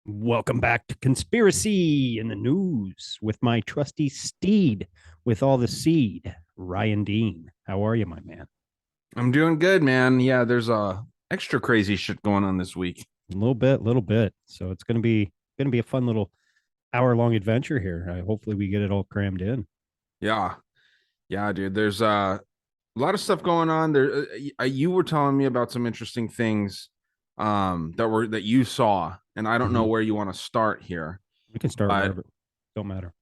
Welcome back to Conspiracy in the News with my trusty steed with all the seed, Ryan Dean. How are you, my man? I'm doing good, man. Yeah, there's extra crazy shit going on this week. A little bit. So it's gonna be a fun little hour-long adventure here. Hopefully we get it all crammed in. Yeah. Yeah, dude. There's a lot of stuff going on there. You were telling me about some interesting things that you saw, and I don't know Mhm. where you want to start here. We can start But wherever. Don't matter.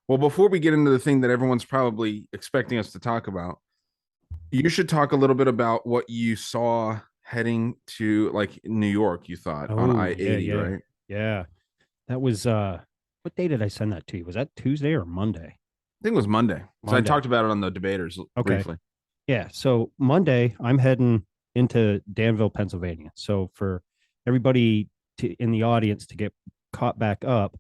well, before we get into the thing that everyone's probably expecting us to talk about, you should talk a little bit about what you saw heading to like New York, you thought on Oh yeah, I-80, yeah, right? I yeah. That was what day did I send that to you? Was that Tuesday or Monday? think it was Monday. So I Monday. talked about it on the debaters Okay. briefly. Yeah. So Monday, I'm heading into Danville, Pennsylvania. So for everybody in the audience to get caught back up,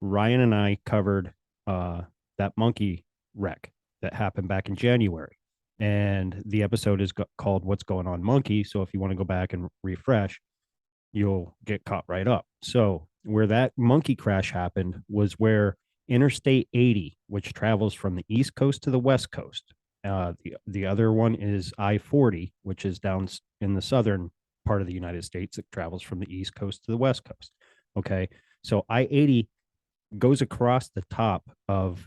Ryan and I covered that monkey wreck that happened back in January. And the episode is called What's Going On Monkey. So if you want to go back and refresh, you'll get caught right up. So where that monkey crash happened was where Interstate 80, which travels from the East Coast to the West Coast. The other one is I-40, which is down in the southern part of the United States. It travels from the East Coast to the West Coast. Okay, so I-80 goes across the top of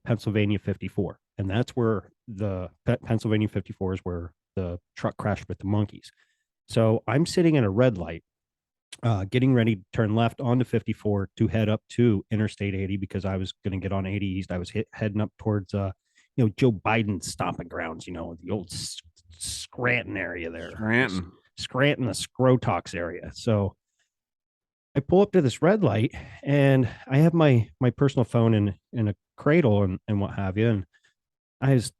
Pennsylvania 54, and that's where the Pennsylvania 54 is where the truck crashed with the monkeys. So I'm sitting in a red light getting ready to turn left onto 54 to head up to Interstate 80 because I was going to get on 80 East. I was heading up towards, Joe Biden's stomping grounds, the old Scranton area there, Scranton. Scranton, the Scrotox area. So I pull up to this red light and I have my personal phone in a cradle and what have you. And I was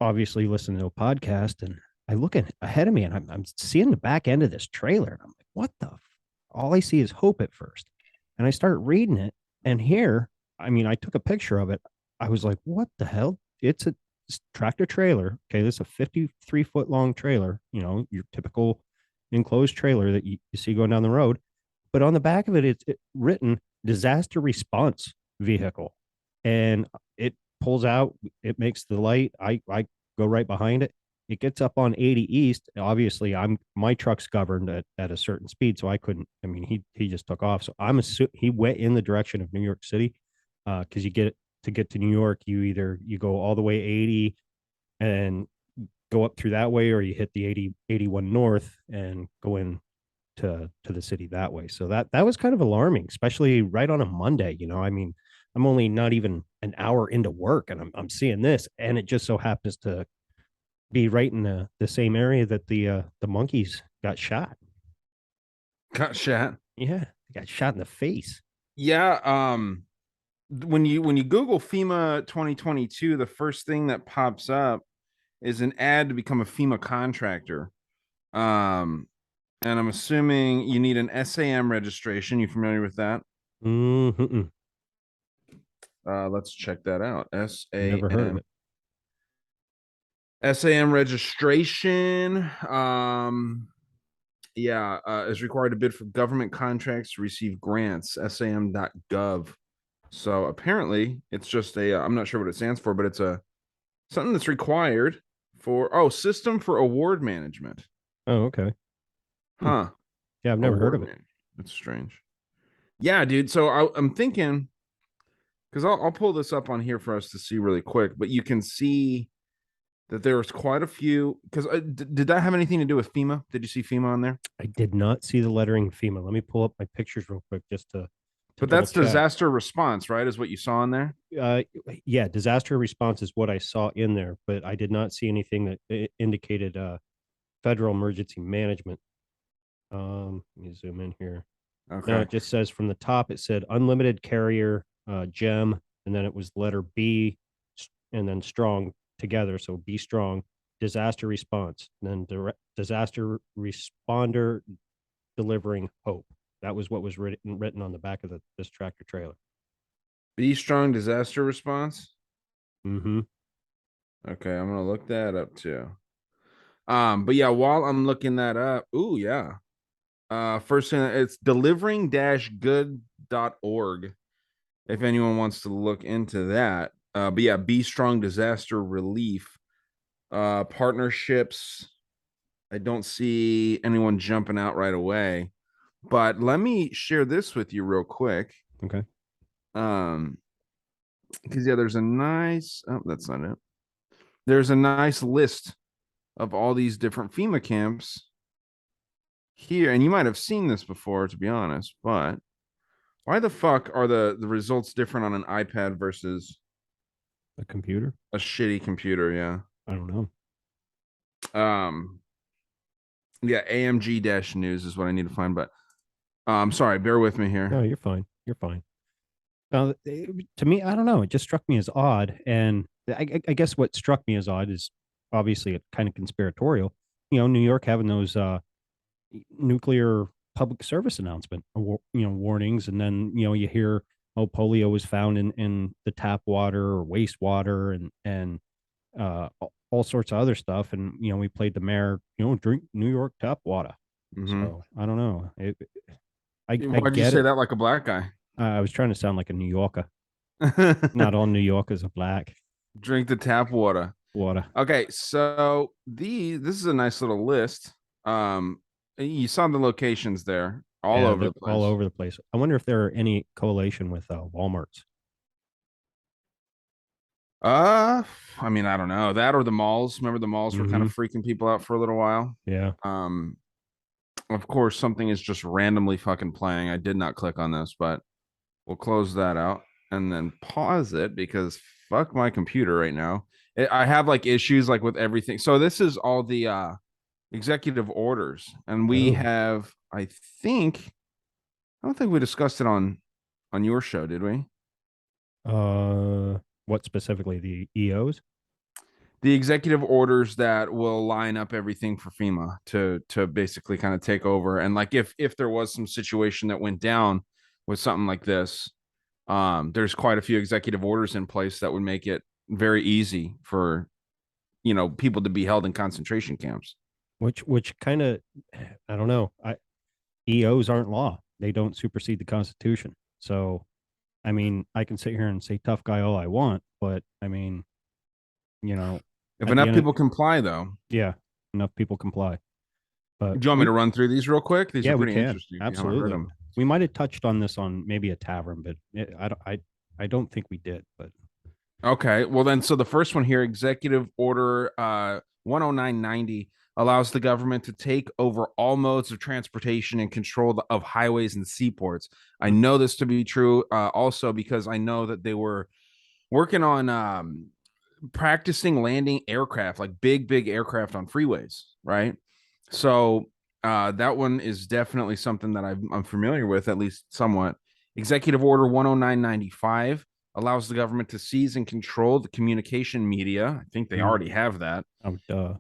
obviously listening to a podcast and I look ahead of me and I'm seeing the back end of this trailer and I'm like, what the? All I see is hope at first. And I start reading it and here, I mean, I took a picture of it. I was like, what the hell? It's a tractor trailer. Okay. This is a 53-foot long trailer, your typical enclosed trailer that you see going down the road. But on the back of it, it's written disaster response vehicle. And it pulls out, it makes the light. I go right behind it. It gets up on 80 East. Obviously, my truck's governed at a certain speed, so I couldn't. I mean, he just took off. So he went in the direction of New York City, because to get to New York, you go all the way 80 and go up through that way, or you hit the 81 north and go in to the city that way. So that was kind of alarming, especially right on a Monday. I mean, I'm only not even an hour into work, and I'm seeing this, and it just so happens to be right in the same area that the monkeys got shot. Got shot. Yeah, they got shot in the face. Yeah. When you Google FEMA 2022, the first thing that pops up is an ad to become a FEMA contractor. Um, and I'm assuming you need an SAM registration. You familiar with that? Mm-hmm. Let's check that out. Never heard of it. SAM registration. Yeah, is required to bid for government contracts to receive grants. SAM.gov. So apparently, it's just a. I'm not sure what it stands for, but it's a something that's required for system for award management. Oh, okay. Hmm. Huh. Yeah, I've never heard Award of it. management. That's strange. Yeah, dude. So I'm thinking because I'll pull this up on here for us to see really quick, but you can see that there was quite a few. Because did that have anything to do with FEMA? Did you see FEMA on there? I did not see the lettering FEMA. Let me pull up my pictures real quick just to But double that's check. disaster response, right? Is what you saw in there? Uh, yeah, disaster response is what I saw in there, but I did not see anything that indicated federal emergency management. Let me zoom in here. No, Okay. it just says from the top, it said unlimited carrier, gem, and then it was letter B and then strong together. So be strong, disaster response, and then disaster responder delivering hope. That was what was written on the back of this tractor trailer. Be strong disaster response. Mm-hmm. Okay, I'm gonna look that up too. But yeah, while I'm looking that up, ooh yeah. First thing, it's delivering-good.org if anyone wants to look into that. But yeah, Be Strong Disaster Relief partnerships. I don't see anyone jumping out right away, but let me share this with you real quick. Okay. Because yeah, there's a nice. Oh, that's not it. There's a nice list of all these different FEMA camps here, and you might have seen this before, to be honest. But why the fuck are the results different on an iPad versus A computer? a shitty computer? Yeah. I don't know. Yeah, AMG dash news is what I need to find. But sorry, bear with me No, here. you're fine. You're fine. To me, I don't know. It just struck me as odd, and I guess what struck me as odd is obviously a kind of conspiratorial. New York having those nuclear public service announcement, warnings, and then you hear, oh, polio was found in the tap water or wastewater, and all sorts of other stuff, and we played the mayor, drink New York tap water. Mm-hmm. So I don't know. I Why'd you get say it. that like a black guy? I was trying to sound like a New Yorker. Not all New Yorkers are black. Drink the tap water. Water. Okay, so this is a nice little list. You saw the locations there all Yeah, over they're the all place. over the place. I wonder if there are any correlation with Walmart's. Uh, I mean, I don't know that or the malls. Remember the malls were kind Mm-hmm. of freaking people out for a little while. Yeah. Um, of course, something is just randomly fucking playing. I did not click on this, but we'll close that out and then pause it because fuck my computer right now. I have like issues like with everything. So this is all the executive orders, and we Oh. have, I don't think we discussed it on your show, did we? What specifically? The EOs? The executive orders that will line up everything for FEMA to basically kind of take over. And like if there was some situation that went down with something like this, there's quite a few executive orders in place that would make it very easy for people to be held in concentration camps. Which kind of, I don't know. EOs aren't law. They don't supersede the Constitution. So, I mean, I can sit here and say tough guy all I want, but I mean, you know, If at the enough end of, people comply, though, yeah, enough people comply. But do you want me to run through these real quick? These are yeah, we pretty can. interesting if you haven't heard Absolutely. them. We might have touched on this on maybe a tavern, but I don't think we did, but Okay. Well, then, so the first one here, Executive Order 10990, allows the government to take over all modes of transportation and control of highways and seaports. I know this to be true also because I know that they were working on practicing landing aircraft, like big aircraft on freeways, right? So that one is definitely something that I'm familiar with, at least somewhat. Executive Order 10995 allows the government to seize and control the communication media. I think they mm, already have that. oh, duh.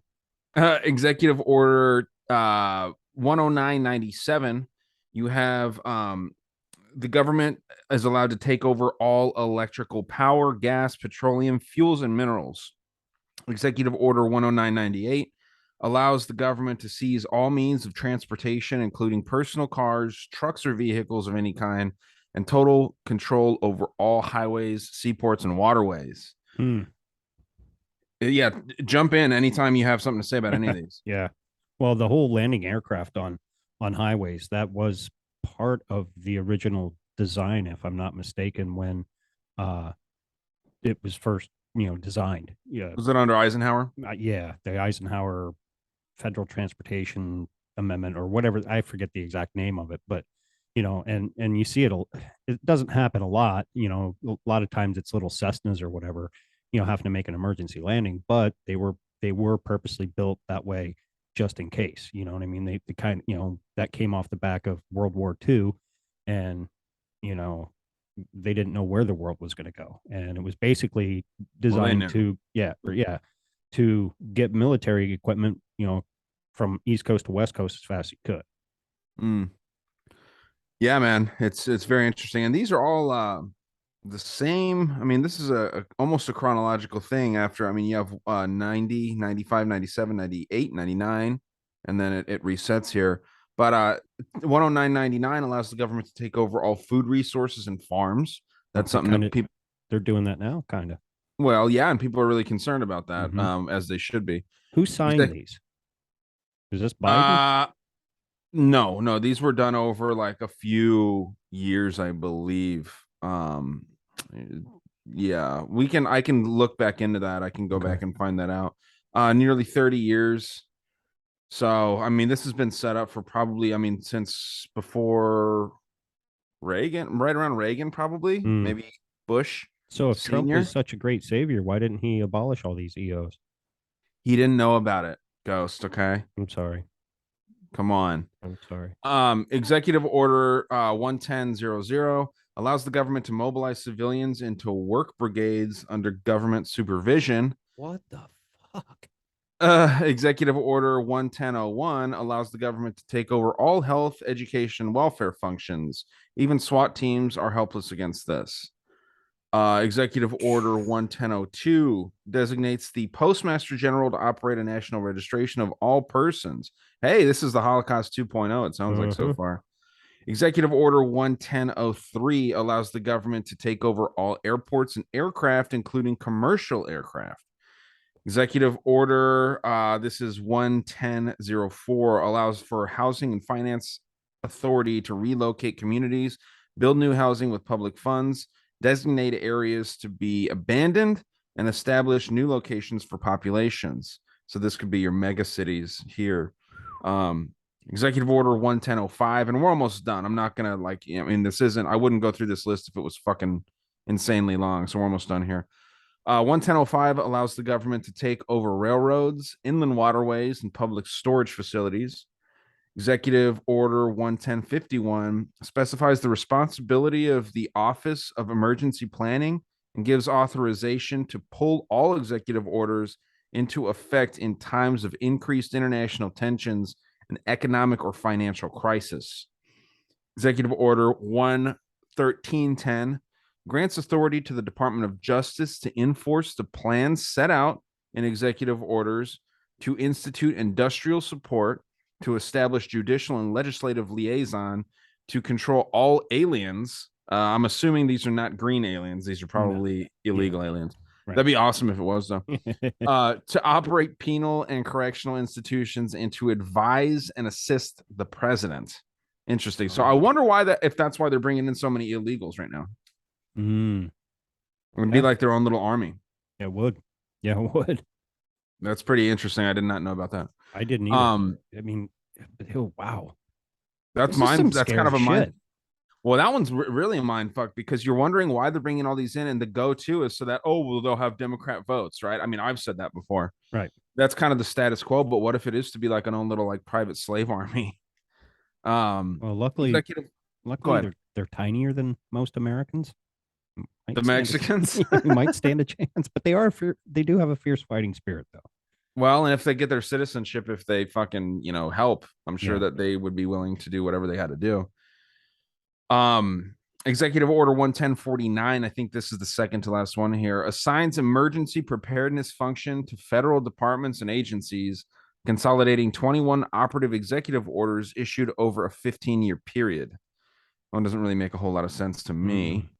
Executive Order 10997, you have the government is allowed to take over all electrical power, gas, petroleum, fuels, and minerals. Executive Order 10998 allows the government to seize all means of transportation, including personal cars, trucks, or vehicles of any kind, and total control over all highways, seaports, and waterways. Hmm. Yeah, jump in anytime you have something to say about any of these. Yeah. Well, the whole landing aircraft on highways, that was part of the original design, if I'm not mistaken, when uh it was first, designed. Yeah. Was it under Eisenhower? Yeah, the Eisenhower Federal Transportation Amendment or whatever, I forget the exact name of it, but and you see it doesn't happen a lot, a lot of times it's little Cessnas or whatever, having to make an emergency landing, but they were purposely built that way just in case, you know what I mean? They kind of, that came off the back of World War II, and you know they didn't know where the world was going to go, and it was basically Well, they designed knew. to, yeah, to get military equipment, from East Coast to West Coast as fast as you could. Mm. Yeah, man, it's very interesting, and these are all the same. I mean, this is almost a chronological thing. After, I mean, you have 90, 95, 97, 98, 99, and then it resets here. But 109.99 allows the government to take over all food resources and farms. Aren't That's they something kind that of? people, They're doing that now, kind of. well, yeah, and people are really concerned about that, Mm-hmm. as they should be. Who signed these? Is this Biden? Uh, no, no, these were done over like a few years, I believe. Yeah, I can look back into that. I can go Okay. back and find that out. Nearly 30 years. So, I mean, this has been set up for probably, I mean, since before Reagan, right around Reagan, probably, Mm. maybe Bush So if Trump was Senior. such a great savior, why didn't he abolish all these EOs? He didn't know about it, Ghost. Okay. I'm sorry. Come on. I'm sorry. Executive Order 11000 allows the government to mobilize civilians into work brigades under government supervision. What the fuck? Executive Order 11001 allows the government to take over all health, education, welfare functions. Even SWAT teams are helpless against this. Executive Order 11002 designates the Postmaster General to operate a national registration of all persons. Hey, this is the Holocaust 2.0, it sounds like so Uh-huh. far. Executive Order 11003 allows the government to take over all airports and aircraft, including commercial aircraft. Executive Order, this is 11004, allows for Housing and Finance Authority to relocate communities, build new housing with public funds, designate areas to be abandoned, and establish new locations for populations. So this could be your mega cities here. Um, Executive Order 11005, and we're almost done. I'm not gonna I mean, this isn't. I wouldn't go through this list if it was fucking insanely long. So we're almost done here. 11005 allows the government to take over railroads, inland waterways, and public storage facilities. Executive Order 11051 specifies the responsibility of the Office of Emergency Planning and gives authorization to pull all executive orders into effect in times of increased international tensions and economic or financial crisis. Executive Order 11310 grants authority to the Department of Justice to enforce the plans set out in executive orders to institute industrial support, to establish judicial and legislative liaison, to control all aliens. I'm assuming these are not green aliens. These are No. probably Yeah. illegal aliens. Right. That'd be awesome if it was, though. To operate penal and correctional institutions and to advise and assist the president. Interesting. So I wonder why that, if that's why they're bringing in so many illegals right now. Mm. It would be Yeah. like their own little army. It would. Yeah, it would. That's pretty interesting. I did not know about that. I didn't either. Um, I mean, oh, wow. that's This is mine. some That's kind scary of a mind. shit. Well, that one's really a mind fuck because you're wondering why they're bringing all these in, and the go-to is so that well they'll have Democrat votes, right? I mean, I've said that before. Right. That's kind of the status quo. But what if it is to be like an own little like private slave army? Well, luckily, Executive. Go luckily ahead. they're tinier than most Americans. The Might stand Mexicans. might stand a chance, but they do have a fierce fighting spirit, though. Well, and if they get their citizenship, if they fucking, help, I'm sure Yeah. that they would be willing to do whatever they had to do. Um, Executive Order 11049, I think this is the second to last one here, assigns emergency preparedness function to federal departments and agencies, consolidating 21 operative executive orders issued over a 15-year period. One doesn't really make a whole lot of sense to me.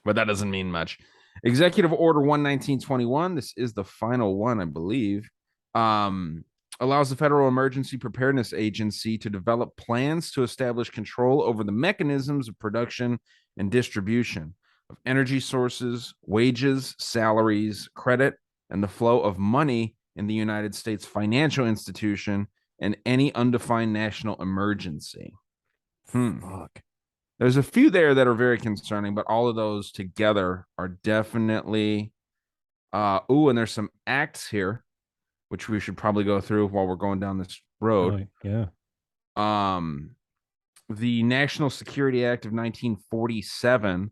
But that doesn't mean much. Executive Order 11921, this is the final one, I believe, allows the Federal Emergency Preparedness Agency to develop plans to establish control over the mechanisms of production and distribution of energy sources, wages, salaries, credit, and the flow of money in the United States financial institution and any undefined national emergency. Fuck. There's a few there that are very concerning, but all of those together are definitely and there's some acts here which we should probably go through while we're going down this road. Yeah. The National Security Act of 1947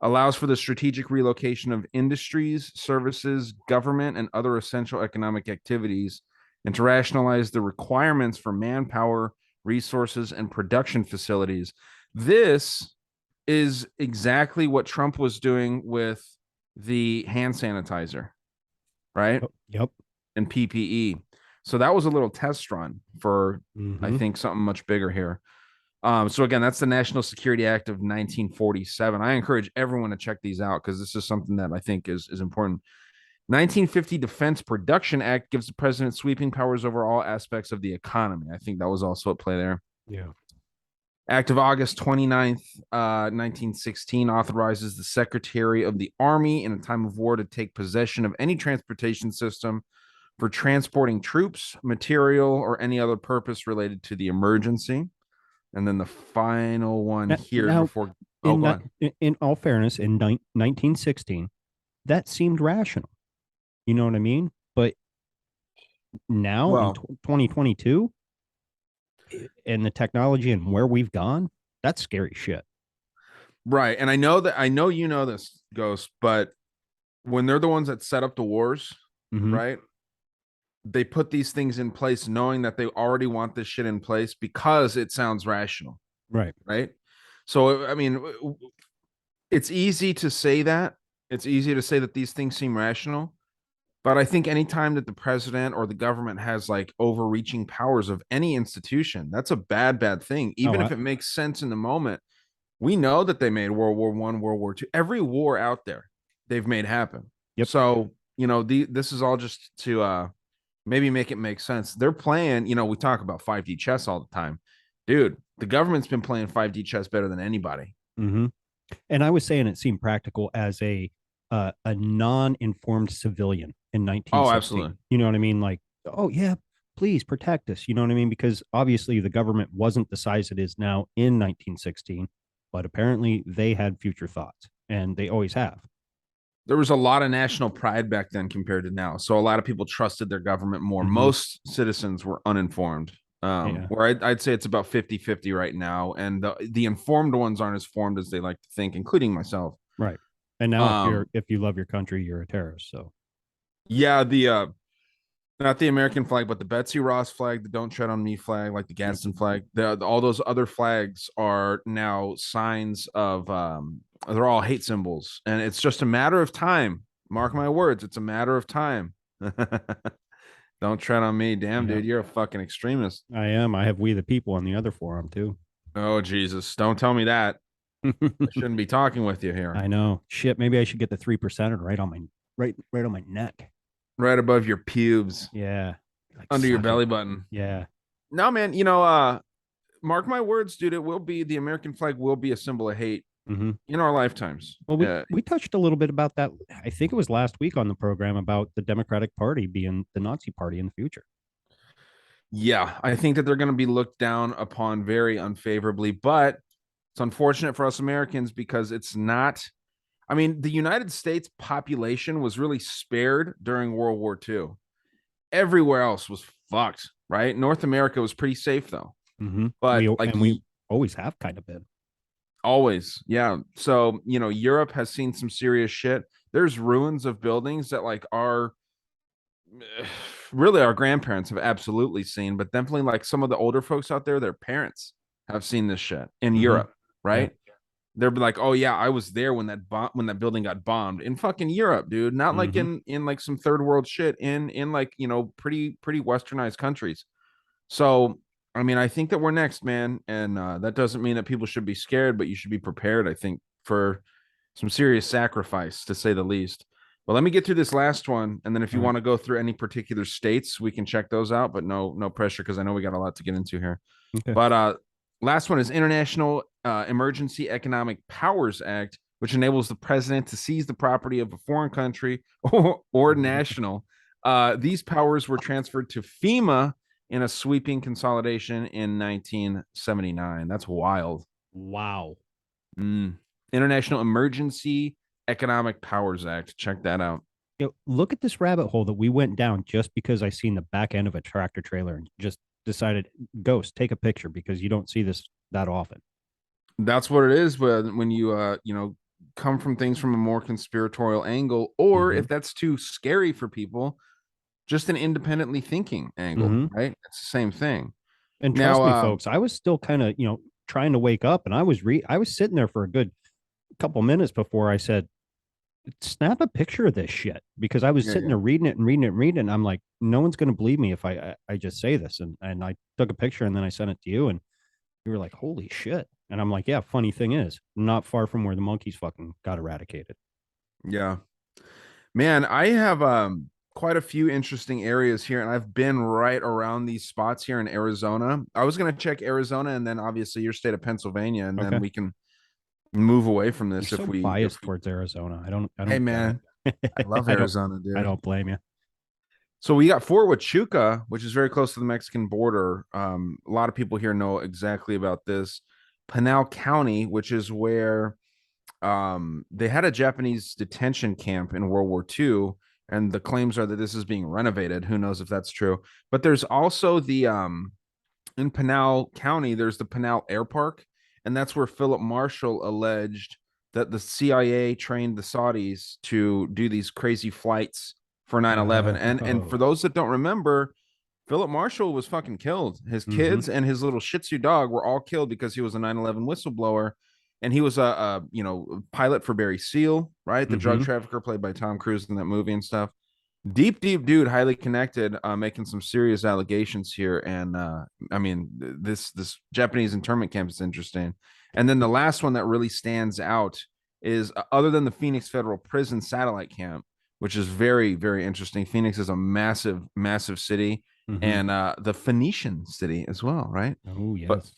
allows for the strategic relocation of industries, services, government, and other essential economic activities, and to rationalize the requirements for manpower, resources, and production facilities. This is exactly what Trump was doing with the hand sanitizer, right? Yep. And PPE. So that was a little test run for, I Mm-hmm. think, something much bigger here. So again, that's the National Security Act of 1947. I encourage everyone to check these out because this is something that I think is important. 1950 Defense Production Act gives the president sweeping powers over all aspects of the economy. I think that was also at play there. Yeah. Act of August 29th, 1916 authorizes the Secretary of the Army in a time of war to take possession of any transportation system for transporting troops, material, or any other purpose related to the emergency. And then the final one here Now, before. Oh, go on. in all fairness, in 1916, that seemed rational. You know what I mean? But now in Well, 2022, and the technology and where we've gone, that's scary shit. right. And I know you know this, Ghost, but when they're the ones that set up the wars, Mm-hmm. right? They put these things in place knowing that they already want this shit in place because it sounds rational, Right. right? So, I mean, it's easy to say that. It's easy to say that these things seem rational. But I think anytime that the president or the government has like overreaching powers of any institution, that's a bad thing. Oh, Even if it makes sense in the moment, we know that they made World War I, World War II. Every war out there, they've made happen. yep. So this is all just to maybe make it make sense. They're playing. We talk about 5D chess all the time, dude. The government's been playing 5D chess better than anybody. Mm-hmm. And I was saying it seemed practical as a non-informed civilian in Oh, 1916. absolutely. You know what I mean? Like, oh yeah, please protect us. You know what I mean? Because obviously the government wasn't the size it is now in 1916, but apparently they had future thoughts, and they always have. There was a lot of national pride back then compared to now. So a lot of people trusted their government more. Mm-hmm. Most citizens were uninformed. Yeah. Where I'd say it's about 50-50 right now. And the informed ones aren't as formed as they like to think, including myself. Right. And now Um, if you love your country, you're a terrorist. So yeah, the not the American flag, but the Betsy Ross flag, the Don't Tread on Me flag, like the yep. Gadsden flag. All those other flags are now signs of they're all hate symbols, and it's just a matter of time. Mark my words, it's a matter of time. Don't tread on me, damn Yeah. dude, you're a fucking extremist. I am. I have We the People on the other forearm too. Oh Jesus, don't tell me that. I shouldn't be talking with you here. I know. Shit, maybe I should get the 3% right on my right on my neck. Right above your pubes, Yeah. Like under your suck it. belly button. Yeah. No, man, mark my words, dude. It will be the American flag will be a symbol of hate Mm-hmm. in our lifetimes. Well, we touched a little bit about that. I think it was last week on the program about the Democratic Party being the Nazi party in the future. Yeah, I think that they're going to be looked down upon very unfavorably, but it's unfortunate for us Americans because it's not. I mean, the United States population was really spared during World War II. Everywhere else was fucked, right? North America was pretty safe though, Mm-hmm. but We always have kind of been. always, yeah. So Europe has seen some serious shit. There's ruins of buildings that like are really our grandparents have absolutely seen, but definitely like some of the older folks out there, their parents have seen this shit in Mm-hmm. Europe, Yeah. right? They'll be like, "Oh yeah, I was there when when that building got bombed in fucking Europe, dude. Not like Mm-hmm. in like some third world shit in like pretty westernized countries." So I mean, I think that we're next, man, and that doesn't mean that people should be scared, but you should be prepared. I think for some serious sacrifice, to say the least. But let me get through this last one, and then if All you right. want to go through any particular states, we can check those out. But no pressure because I know we got a lot to get into here. Okay. But last one is International Emergency Economic Powers Act, which enables the president to seize the property of a foreign country or national. These powers were transferred to FEMA in a sweeping consolidation in 1979. That's wild. Wow. Mm. International Emergency Economic Powers Act. Check that out. Look at this rabbit hole that we went down just because I seen the back end of a tractor trailer and just decided, Ghost, take a picture because you don't see this that often. That's what it is when you come from things from a more conspiratorial angle, or Mm-hmm. if that's too scary for people, just an independently thinking angle, Mm-hmm. right? It's the same thing. And Now, trust me, folks, I was still kind of, trying to wake up, and I was sitting there for a good couple minutes before I said, snap a picture of this shit, because I was Yeah, sitting yeah. there reading it and reading it and reading it. And I'm like, no one's going to believe me if I just say this. And I took a picture and then I sent it to you, and you were like, holy shit. And I'm like, yeah, funny thing is, not far from where the monkeys fucking got eradicated. Yeah. Man, I have quite a few interesting areas here, and I've been right around these spots here in Arizona. I was gonna check Arizona and then obviously your state of Pennsylvania, and then Okay. we can move away from You're this so if biased we towards Arizona. I hey don't get man, I it. love Arizona, I dude. don't blame you. So we got Fort Huachuca, which is very close to the Mexican border. A lot of people here know exactly about this. Pinal County, which is where they had a Japanese detention camp in World War II, and the claims are that this is being renovated. Who knows if that's true? But there's also the in Pinal County, there's the Pinal Air Park, and that's where Philip Marshall alleged that the CIA trained the Saudis to do these crazy flights for 9/11. And for Oh, those that don't remember, Philip Marshall was fucking killed. His mm-hmm, kids and his little Shih Tzu dog were all killed because he was a 9/11 whistleblower, and he was a pilot for Barry Seal, right? The drug mm-hmm. trafficker played by Tom Cruise in that movie and stuff. Deep dude, highly connected, making some serious allegations here. And I mean, this Japanese internment camp is interesting. And then the last one that really stands out is other than the Phoenix Federal Prison satellite camp, which is very interesting. Phoenix is a massive city, Mm-hmm. and the Phoenician city as well, right? Oh, But yes.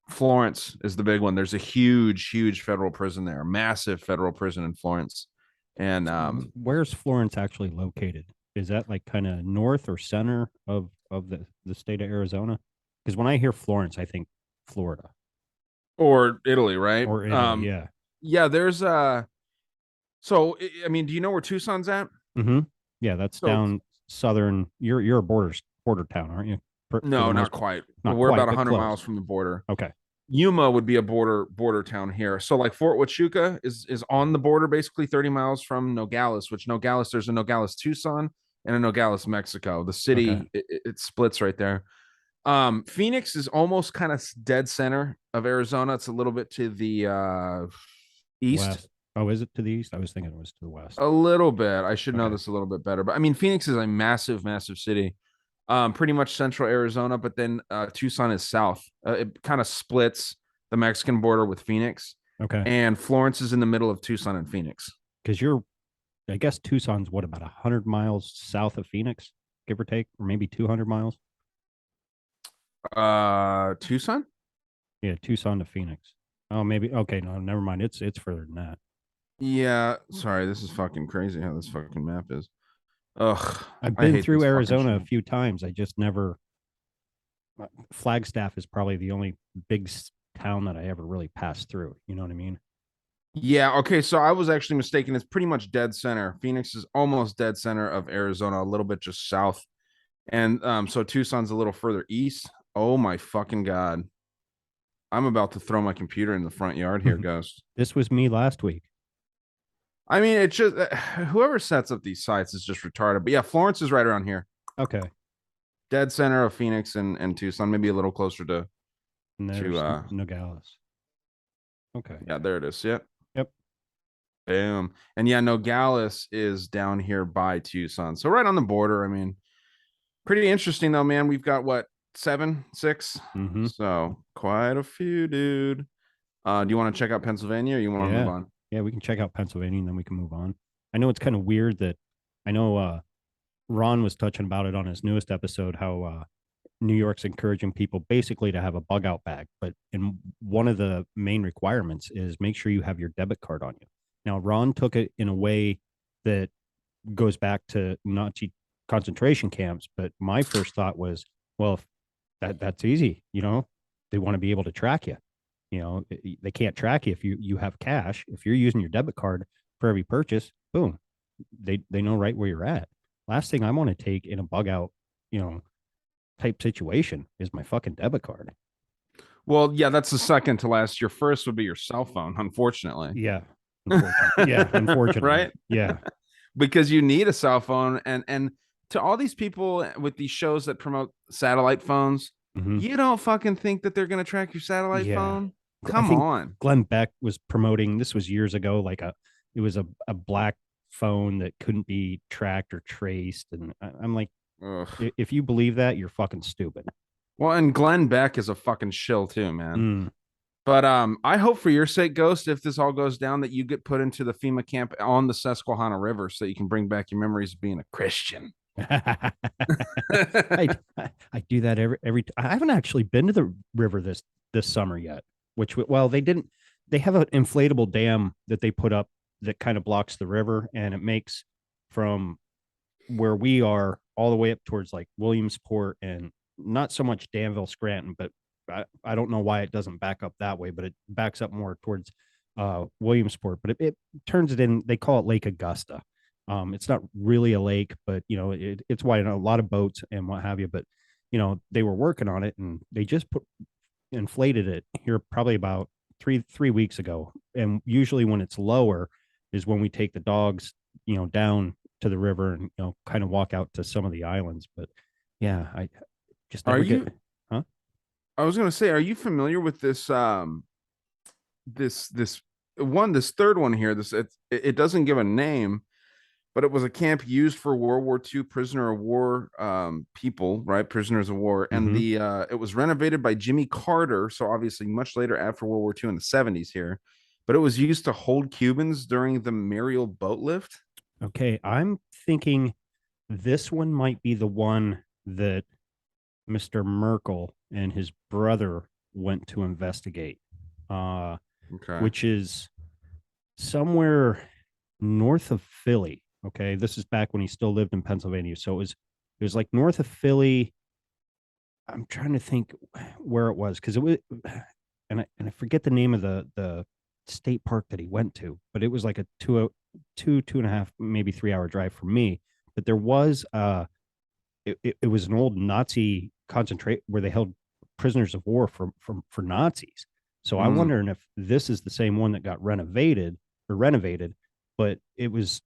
Florence is the big one. There's a huge federal prison there, massive federal prison in Florence. And Where's Florence actually located? Is that like kind of north or center of the state of Arizona? Because when I hear Florence, I think Florida or Italy, right? or Italy. Yeah. Yeah, there's so I mean, do you know where Tucson's at? Mm-hmm. Yeah, that's So down southern. You're a border town, aren't you? For the no, not most part, quite. not We're about quite, but 100 close. miles from the border. Okay. Yuma would be a border town here. So like Fort Huachuca is on the border, basically 30 miles from Nogales, which Nogales, there's a Nogales, Tucson, and a Nogales, Mexico. The Okay. city it splits right there. Phoenix is almost kind of dead center of Arizona. It's a little bit to the east. West. Oh, is it to the east? I was thinking it was to the west. A little bit. I should know Okay. this a little bit better, but I mean, Phoenix is a massive city. Pretty much central Arizona, but then Tucson is south. It kind of splits the Mexican border with Phoenix, Okay. and Florence is in the middle of Tucson and Phoenix. Because I guess Tucson's what, about 100 miles south of Phoenix, give or take, or maybe 200 miles. Tucson? Yeah, Tucson to Phoenix. Oh, maybe. Okay, no, never mind. It's further than that. Yeah. Sorry, this is fucking crazy how this fucking map is. Ugh, I've I been hate through this fucking Arizona a shit. few times. I just never. Flagstaff is probably the only big town that I ever really passed through. You know what I mean? Yeah, okay, so I was actually mistaken. It's pretty much dead center. Phoenix is almost dead center of Arizona, a little bit just south. And so Tucson's a little further east. Oh my fucking god. I'm about to throw my computer in the front yard here, Ghost. This was me last week. I mean, it's just whoever sets up these sites is just retarded. But yeah, Florence is right around here. Okay, Dead center of Phoenix and Tucson, maybe a little closer and to there's Nogales. Okay. yeah, there it is. Yep. Yep. Boom. And yeah, Nogales is down here by Tucson. So right on the border. I mean, pretty interesting though, man. We've got what, seven, six? Mm-hmm. So quite a few, dude. Do you want to check out Pennsylvania or you want to move Yeah. on? Yeah, we can check out Pennsylvania and then we can move on. I know it's kind of weird that I know Ron was touching about it on his newest episode, how New York's encouraging people basically to have a bug out bag. But in one of the main requirements is make sure you have your debit card on you. Now, Ron took it in a way that goes back to Nazi concentration camps. But my first thought was, well, if that's easy, they want to be able to track you. They can't track you if you have cash. If you're using your debit card for every purchase, boom, they know right where you're at. Last thing I want to take in a bug out, you know, type situation is my fucking debit card. Well, yeah, that's the second to last. Your first would be your cell phone, unfortunately. Yeah, unfortunately. Yeah, unfortunately. Right? Yeah. Because you need a cell phone, and to all these people with these shows that promote satellite phones, Mm-hmm. you don't fucking think that they're going to track your satellite Yeah. phone? I Come think on. Glenn Beck was promoting, this was years ago, like it was a black phone that couldn't be tracked or traced. And I'm like, Ugh. if you believe that, you're fucking stupid. Well, and Glenn Beck is a fucking shill too, man. Mm. But I hope for your sake, Ghost, if this all goes down, that you get put into the FEMA camp on the Susquehanna River so that you can bring back your memories of being a Christian. I, I do that I haven't actually been to the river this summer yet. Which, well, they have an inflatable dam that they put up that kind of blocks the river, and it makes from where we are all the way up towards like Williamsport, and not so much Danville, Scranton, but I don't know why it doesn't back up that way, but it backs up more towards Williamsport. But it turns it in. They call it Lake Augusta. It's not really a lake, but it's wide enough, a lot of boats and what have you. But they were working on it, and they just inflated it here probably about three weeks ago. And usually when it's lower is when we take the dogs, down to the river and kind of walk out to some of the islands. But yeah, I just Are never you? get. Huh? I was gonna say, are you familiar with this? This third one here. It doesn't give a name, but it was a camp used for World War II prisoner of war people, right? Prisoners of war, and Mm-hmm. it was renovated by Jimmy Carter, so obviously much later after World War II in the 70s here, but it was used to hold Cubans during the Mariel boat lift. Okay, I'm thinking this one might be the one that Mr. Merkel and his brother went to investigate, uh, Okay. which is somewhere north of Philly. Okay, this is back when he still lived in Pennsylvania, so it was like north of Philly. I'm trying to think where it was because it was, and I forget the name of the state park that he went to, but it was like a two and a half, maybe 3 hour drive from me. But there was it was an old Nazi concentrate where they held prisoners of war for Nazis. So I'm Mm. wondering if this is the same one that got renovated, but it was,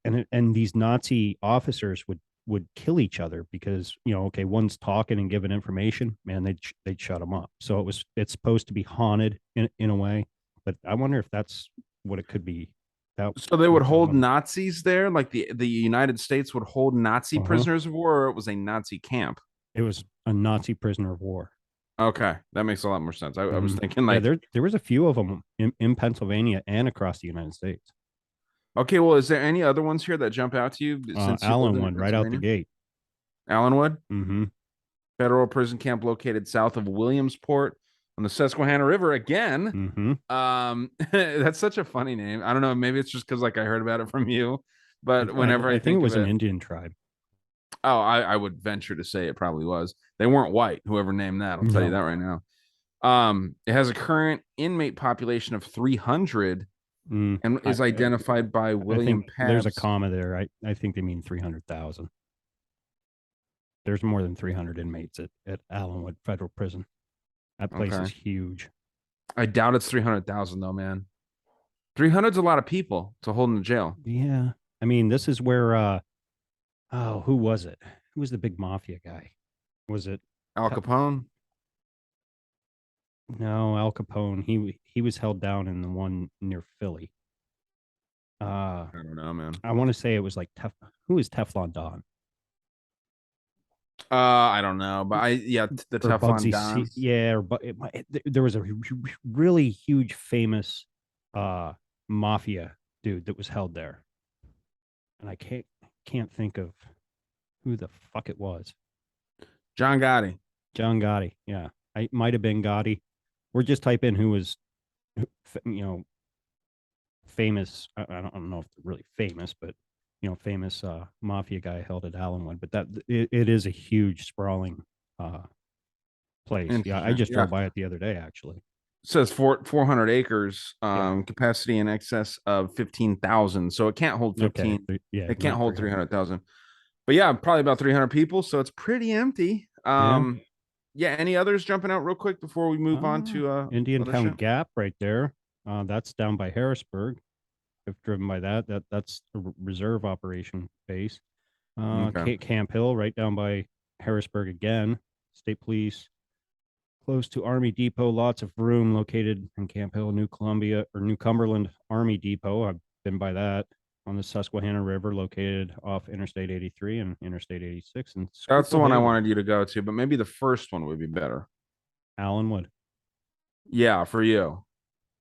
and these Nazi officers would kill each other because okay, one's talking and giving information, man, they'd shut them up. So it's supposed to be haunted in a way, but I wonder if that's what it could be. That So they would what that hold one. Nazis there, like the United States would hold Nazi Uh-huh. prisoners of war, or it was a Nazi camp. It was a Nazi prisoner of war. Okay, that makes a lot more sense. I was Mhm. thinking Yeah, like, there was a few of them in Pennsylvania and across the United States. okay, well, is there any other ones here that jump out to you since you lived Allen in one right out the Pennsylvania? gate. Allenwood, Mm-hmm. federal prison camp located south of Williamsport on the Susquehanna River again. Mm-hmm. That's such a funny name. I don't know, maybe it's just because like I heard about it from you, but I, whenever I I think it think of was an it, Indian tribe. oh, I would venture to say it probably was. They weren't white, whoever named that. I'll tell you that No. right now. It has a current inmate population of 300 Mm, and is identified by I think William there's a Pabst. comma there. I think they mean 300,000. There's more than 300 inmates at Allenwood Federal Prison. That place is Okay. huge. I doubt it's 300,000 though, man. 300's a lot of people to hold in the jail. Yeah. I mean, this is where oh, who was it? Who was the big mafia guy? Was it Al Capone. no, Al Capone? He was held down in the one near Philly. Uh I don't know, man. I want to say it was like who is Teflon Don? I don't know, but the Or Teflon Bugsy C. Dons. Yeah, or but there was a really huge famous uh mafia dude that was held there, and I can't think of who the fuck it was. John Gotti. John Gotti. Yeah, I might have been Gotti. Or just type in who was famous. I don't know if they're really famous, but famous mafia guy held at Allenwood. But it is a huge sprawling uh place. Yeah, I Interesting. just Yeah. drove by it the other day actually. It says 400 acres, Yeah. capacity in excess of 15,000. So it can't hold Okay. 15. Yeah, It can't not hold 300. 300,000. But yeah, probably about 300 people. So it's pretty empty. Yeah. Yeah. Any others jumping out real quick before we move on to Indian other Town shit? Gap right there. That's down by Harrisburg. I've driven by that. That's a reserve operation base. Okay. Camp Hill right down by Harrisburg again. State Police close to Army Depot. Lots of room located in Camp Hill, New Cumberland Army Depot. I've been by that. on the Susquehanna River, located off Interstate 83 and Interstate 86. And That's the one I wanted you to go to, but maybe the first one would be better. Allenwood. Yeah, for you,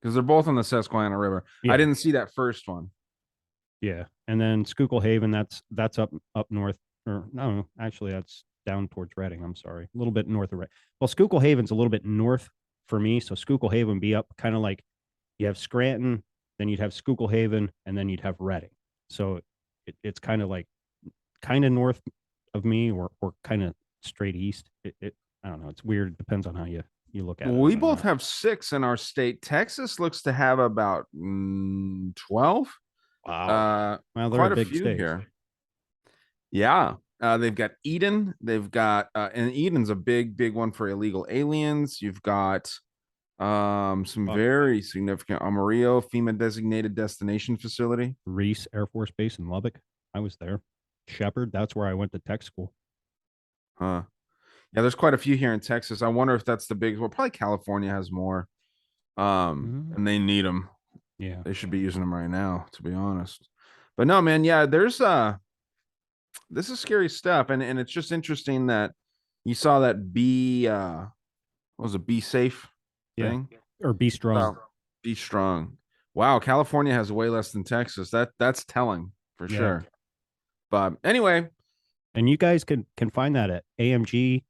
because they're both on the Susquehanna River. Yeah. I didn't see that first one. Yeah, and then Schuylkill Haven, that's up north, or no, actually that's down towards Reading. I'm sorry, a little bit north of Reading. Well, Schuylkill Haven's a little bit north for me, so Schuylkill Haven would be up kind of like you have Scranton, then you'd have Schuylkill Haven, and then you'd have Reading. So it's kind of like kind of north of me, or kind of straight east. I don't know. It's weird. It depends on how you look at it. We both have 6 in our state. Texas looks to have about 12. Wow. Well, they're quite a a big few state here. Yeah. They've got Eden. They've got and Eden's a big one for illegal aliens. You've got some very significant Amarillo FEMA designated destination facility. Reese Air Force Base in Lubbock. I was there. Shepherd, that's where I went to tech school. Huh. Yeah, there's quite a few here in Texas. I wonder if that's the big. Well, probably California has more. And they need them. Yeah, they should be using them right now, to be honest. But no, man. Yeah, there's this is scary stuff, and it's just interesting that you saw that what was it, be safe thing, or be strong. Be strong. Wow, California has way less than Texas. That's telling for sure. But anyway, and you guys can find that at amg-news.com.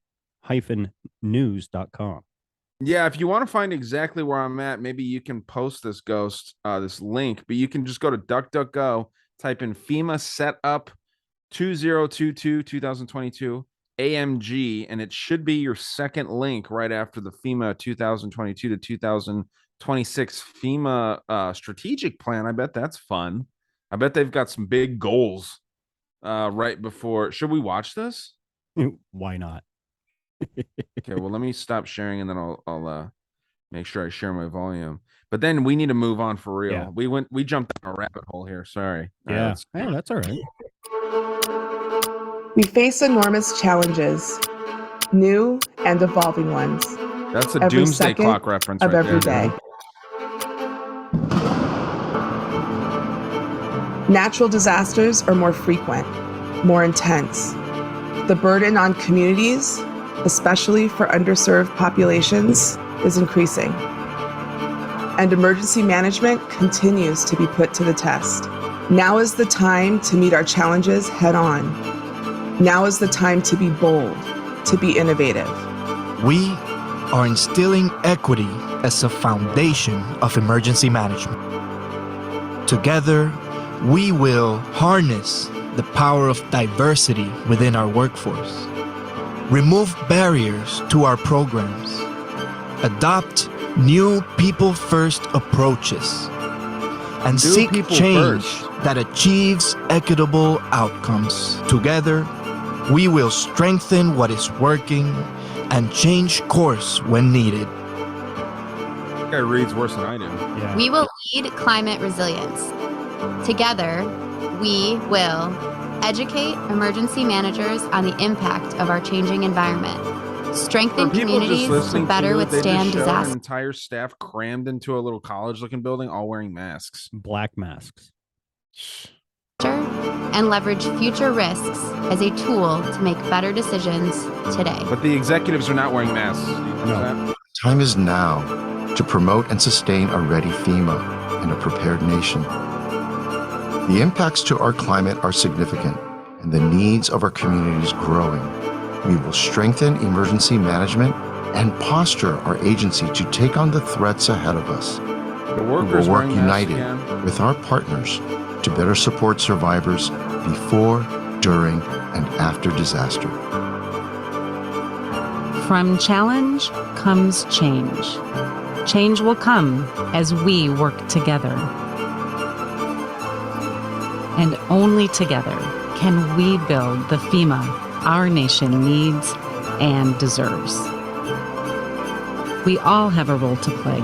Yeah, if you want to find exactly where I'm at, maybe you can post this this link, but you can just go to DuckDuckGo, type in FEMA setup 2022 AMG, and it should be your second link right after the FEMA 2022 to 2026 FEMA strategic plan. I bet that's fun. I bet they've got some big goals right before. Should we watch this? Why not? Okay, well, let me stop sharing and then I'll make sure I share my volume. But then we need to move on for real. Yeah. We jumped down a rabbit hole here. Sorry. Yeah. Hey, that's all right. We face enormous challenges, new and evolving ones. That's a doomsday clock reference of right every there. day. Natural disasters are more frequent, more intense. The burden on communities, especially for underserved populations, is increasing. And emergency management continues to be put to the test. Now is the time to meet our challenges head on. Now is the time to be bold, to be innovative. We are instilling equity as a foundation of emergency management. Together, we will harness the power of diversity within our workforce, remove barriers to our programs, adopt new people-first approaches, and seek change that achieves equitable outcomes. Together, we will strengthen what is working and change course when needed. That guy reads worse than I do. Yeah. We will lead climate resilience. Together, we will educate emergency managers on the impact of our changing environment, strengthen communities to better withstand disaster. An entire staff crammed into a little college-looking building, all wearing masks. Black masks. And leverage future risks as a tool to make better decisions today. But the executives are not wearing masks. No. Time is now to promote and sustain a ready FEMA and a prepared nation. The impacts to our climate are significant, and the needs of our communities growing. We will strengthen emergency management and posture our agency to take on the threats ahead of us. The We workers will work wearing masks united again. with our partners to better support survivors before, during, and after disaster. From challenge comes change. Change will come as we work together. And only together can we build the FEMA our nation needs and deserves. We all have a role to play.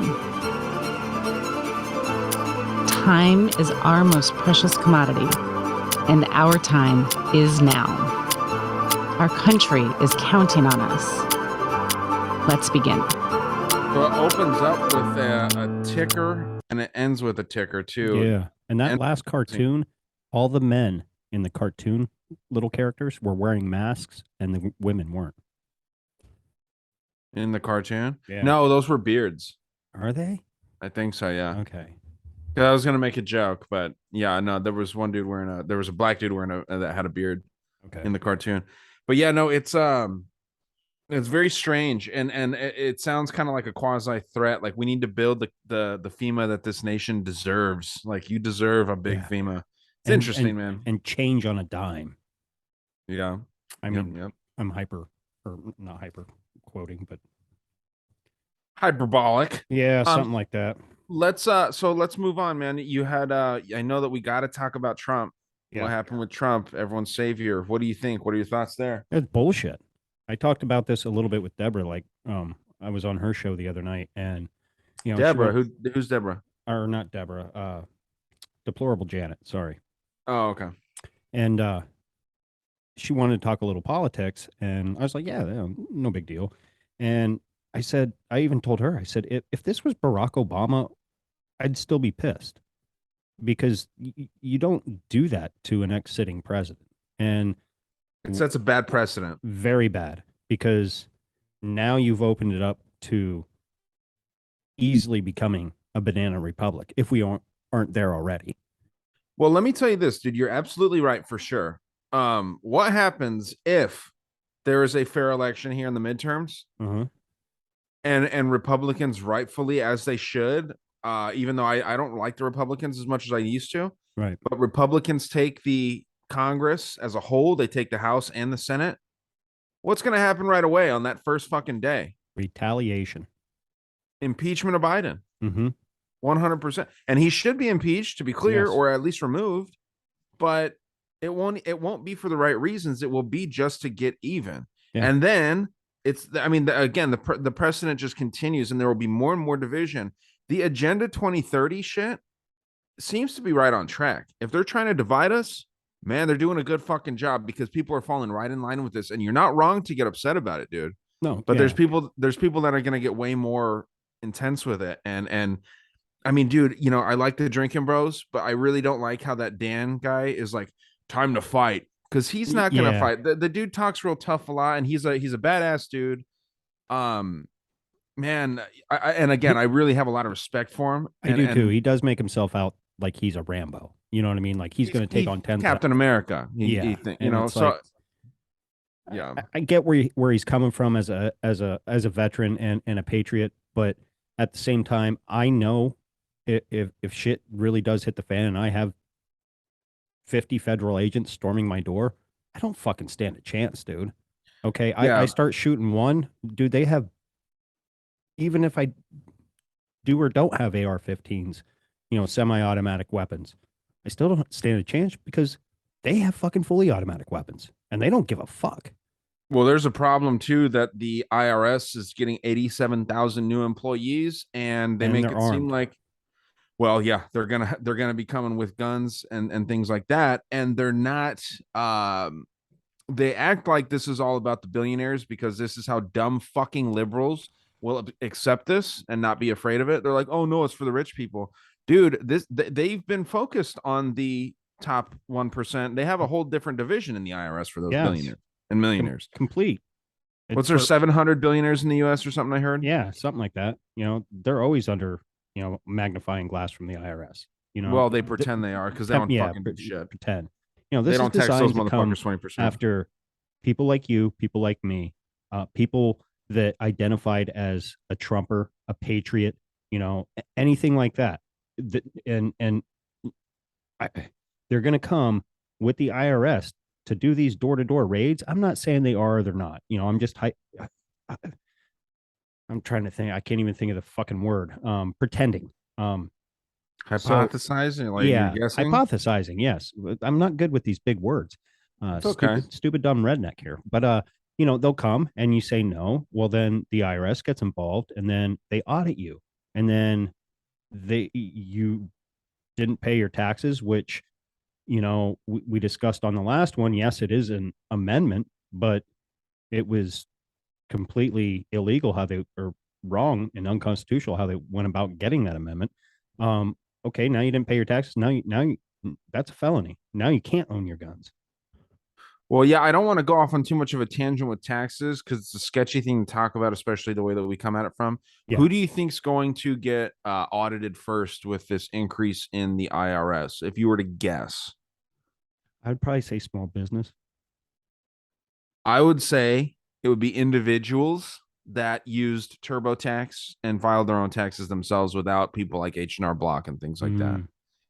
Time is our most precious commodity, and our time is now. Our country is counting on us. Let's begin. So it opens up with a ticker and it ends with a ticker too. Yeah. And that last cartoon, all the men in the cartoon little characters were wearing masks and the women weren't. In the cartoon? Yeah. No, those were beards. Are they? I think so, yeah. Okay. 'Cause I was gonna make a joke, but yeah, no, there was one dude there was a black dude wearing that had a beard Okay. in the cartoon. But yeah, no, it's very strange, and it sounds kind of like a quasi threat. Like we need to build the FEMA that this nation deserves. Like you deserve a big Yeah. FEMA. It's interesting, man. And change on a dime. Yeah. I Yep, mean, yep. I'm not hyper quoting, but Hyperbolic. yeah, something like that. Let's move on, man. You had I know that we got to talk about Trump. Yeah. What happened with Trump, everyone's savior? What do you think? What are your thoughts there? It's bullshit. I talked about this a little bit with Deborah. Like, I was on her show the other night, and Deborah, who's Deborah? Or not Deborah, deplorable Janet. Sorry. Oh, okay. And she wanted to talk a little politics, and I was like, yeah, no big deal. And I said, I even told her, I said, if this was Barack Obama, I'd still be pissed because you don't do that to an ex-sitting president. And it sets a bad precedent. Very bad, because now you've opened it up to easily becoming a banana republic if we aren't there already. Well, let me tell you this, dude. You're absolutely right for sure. What happens if there is a fair election here in the midterms, and Republicans, rightfully as they should, even though I don't like the Republicans as much as I used to, right? But Republicans take the Congress as a whole, they take the House and the Senate. What's going to happen right away on that first fucking day? Retaliation. Impeachment of Biden. 100%. And he should be impeached, to be clear, or at least removed. But it won't be for the right reasons. It will be just to get even. Yeah. And then the precedent just continues, and there will be more and more division. The Agenda 2030 shit seems to be right on track. If they're trying to divide us, man, they're doing a good fucking job, because people are falling right in line with this. And you're not wrong to get upset about it, dude. No, but there's people that are going to get way more intense with it. And I mean, dude, I like the drinking bros, but I really don't like how that Dan guy is like, time to fight, because he's not going to fight. The dude talks real tough a lot, and he's a badass dude. Man, I really have a lot of respect for him. I do too. He does make himself out like he's a Rambo. You know what I mean? Like he's going to take on 10 Captain America. Yeah, I get where he's coming from as a veteran and a patriot, but at the same time, I know if shit really does hit the fan and I have 50 federal agents storming my door, I don't fucking stand a chance, dude. Okay, I start shooting one, dude. They have, even if I do or don't have AR-15s, semi-automatic weapons, I still don't stand a chance, because they have fucking fully automatic weapons and they don't give a fuck. Well, there's a problem too, that the IRS is getting 87,000 new employees, and they make it seem like, well, yeah, they're gonna be coming with guns and things like that, and they're not. They act like this is all about the billionaires, because this is how dumb fucking liberals will accept this and not be afraid of it. They're like, oh no, it's for the rich people, dude. They've been focused on the top 1%. They have a whole different division in the IRS for those billionaires and millionaires. Complete. What's there, 700 billionaires in the US or something, I heard? Yeah, something like that. They're always under, magnifying glass from the IRS. Well, they pretend they are, because they don't fucking do shit. Pretend. This they don't tax those motherfuckers 20%. After people like you, people like me, people that identified as a Trumper, a patriot, anything like that. They're going to come with the IRS to do these door-to-door raids. I'm not saying they are or they're not. I'm just I'm trying to think. I can't even think of the fucking word. Pretending. Hypothesizing, you're guessing? Hypothesizing. Yes, I'm not good with these big words. Stupid, dumb redneck here. But they'll come and you say no. Well, then the IRS gets involved, and then they audit you, and then you didn't pay your taxes, which we discussed on the last one. Yes, it is an amendment, but it was completely illegal or wrong and unconstitutional how they went about getting that amendment. Okay, now you didn't pay your taxes. Now that's a felony. Now you can't own your guns. Well, yeah, I don't want to go off on too much of a tangent with taxes because it's a sketchy thing to talk about, especially the way that we come at it from. Yeah. Who do you think's going to get audited first with this increase in the IRS? If you were to guess, I'd probably say small business. I would say it would be individuals that used TurboTax and filed their own taxes themselves without people like H&R Block and things like that.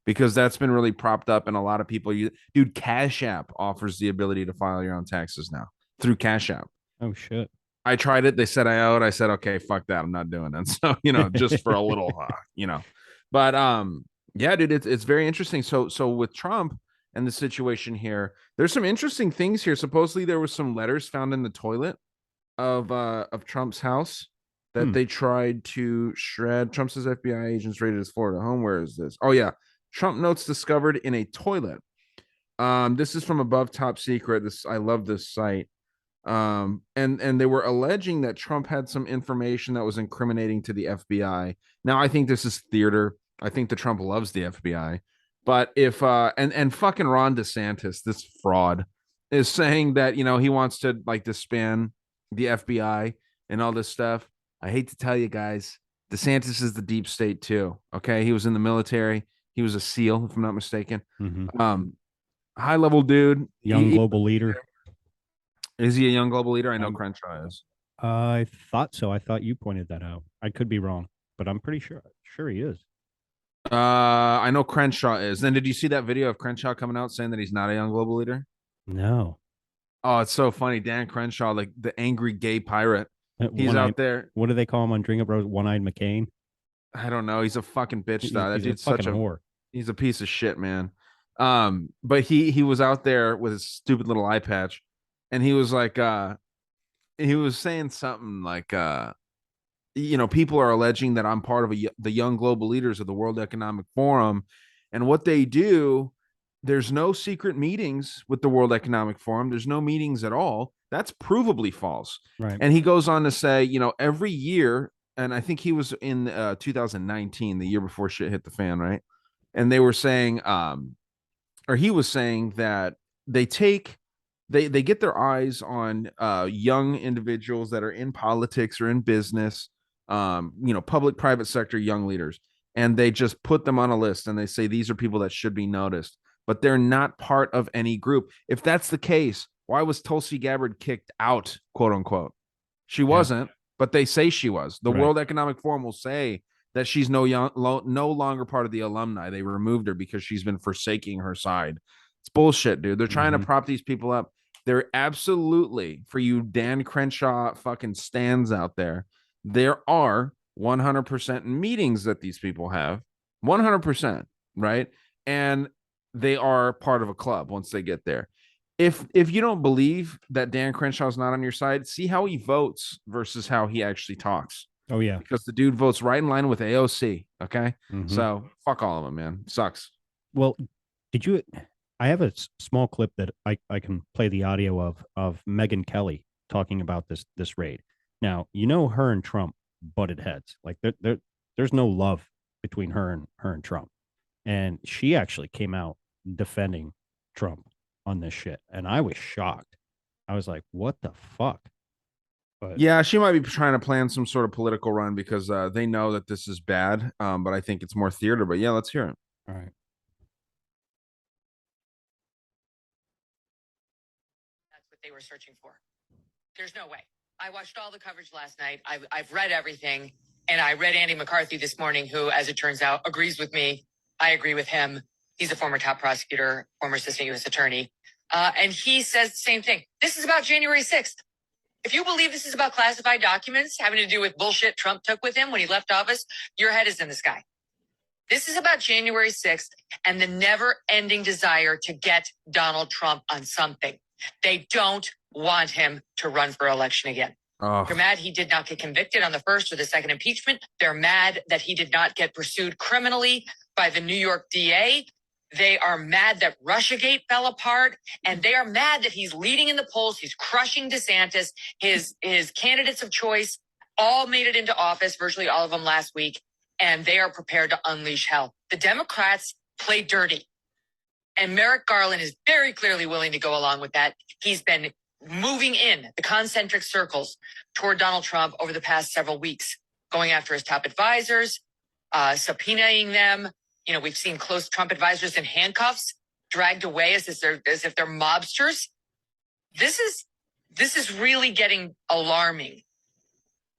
Because that's been really propped up, and a lot of people use. Dude, Cash App offers the ability to file your own taxes now through Cash App. Oh shit! I tried it. They said I owed. I said, okay, fuck that. I'm not doing it. So just for a little, But yeah, dude, it's very interesting. So with Trump and the situation here, there's some interesting things here. Supposedly there was some letters found in the toilet of Trump's house that they tried to shred. Trump says FBI agents raided his Florida home. Where is this? Oh yeah. Trump notes discovered in a toilet. This is from Above Top Secret. I love this site. And they were alleging that Trump had some information that was incriminating to the FBI. Now, I think this is theater. I think that Trump loves the FBI. But if and fucking Ron DeSantis, this fraud, is saying that he wants to disband the FBI and all this stuff. I hate to tell you guys, DeSantis is the deep state too. Okay, he was in the military. He was a SEAL, if I'm not mistaken. High level dude, young global leader. Is he a young global leader? I know Crenshaw is. I thought so. I thought you pointed that out. I could be wrong, but I'm pretty sure he is. I know Crenshaw is. Then did you see that video of Crenshaw coming out saying that he's not a young global leader? No. Oh, it's so funny. Dan Crenshaw, like the angry gay pirate. He's out there. What do they call him on Drink Up Rose? One-eyed McCain? I don't know. He's a fucking bitch. That dude's such a whore. He's a piece of shit, man. But he was out there with his stupid little eye patch, and he was like, he was saying something like, people are alleging that I'm part of the young global leaders of the World Economic Forum, and what they do. There's no secret meetings with the World Economic Forum. There's no meetings at all. That's provably false. Right. And he goes on to say, every year, and I think he was in 2019, the year before shit hit the fan, right? And they were saying, or he was saying that they get their eyes on young individuals that are in politics or in business, public, private sector, young leaders. And they just put them on a list and they say, these are people that should be noticed, but they're not part of any group. If that's the case, why was Tulsi Gabbard kicked out, quote unquote? She wasn't, but they say she was. The World Economic Forum will say that she's no longer part of the alumni. They removed her because she's been forsaking her side. It's bullshit, dude. They're trying to prop these people up. They're absolutely, for you Dan Crenshaw fucking stands out there, there are 100% meetings that these people have. 100%, right? And they are part of a club once they get there. If you don't believe that Dan Crenshaw's not on your side, see how he votes versus how he actually talks. Oh, yeah. Because the dude votes right in line with AOC, okay? So fuck all of them, man. Sucks. Well, I have a small clip that I can play the audio of Meg Kelly talking about this raid. Now, her and Trump butted heads. Like there's no love between her and Trump. And she actually came out defending Trump on this shit. And I was shocked. I was like, what the fuck? But yeah, she might be trying to plan some sort of political run because they know that this is bad. But I think it's more theater. But yeah, let's hear it. All right. That's what they were searching for. There's no way. I watched all the coverage last night. I've read everything. And I read Andy McCarthy this morning, who, as it turns out, agrees with me. I agree with him. He's a former top prosecutor, former assistant U.S. attorney. And he says the same thing. This is about January 6th. If you believe this is about classified documents having to do with bullshit Trump took with him when he left office, your head is in the sky. This is about January 6th and the never-ending desire to get Donald Trump on something. They don't want him to run for election again. Oh. They're mad he did not get convicted on the first or the second impeachment. They're mad that he did not get pursued criminally by the New York DA. They are mad that Russiagate fell apart, and they are mad that he's leading in the polls. He's crushing DeSantis. His candidates of choice all made it into office, virtually all of them last week, and they are prepared to unleash hell. The Democrats play dirty. And Merrick Garland is very clearly willing to go along with that. He's been moving in the concentric circles toward Donald Trump over the past several weeks, going after his top advisors, subpoenaing them. We've seen close Trump advisors in handcuffs, dragged away as if they're mobsters. This is really getting alarming.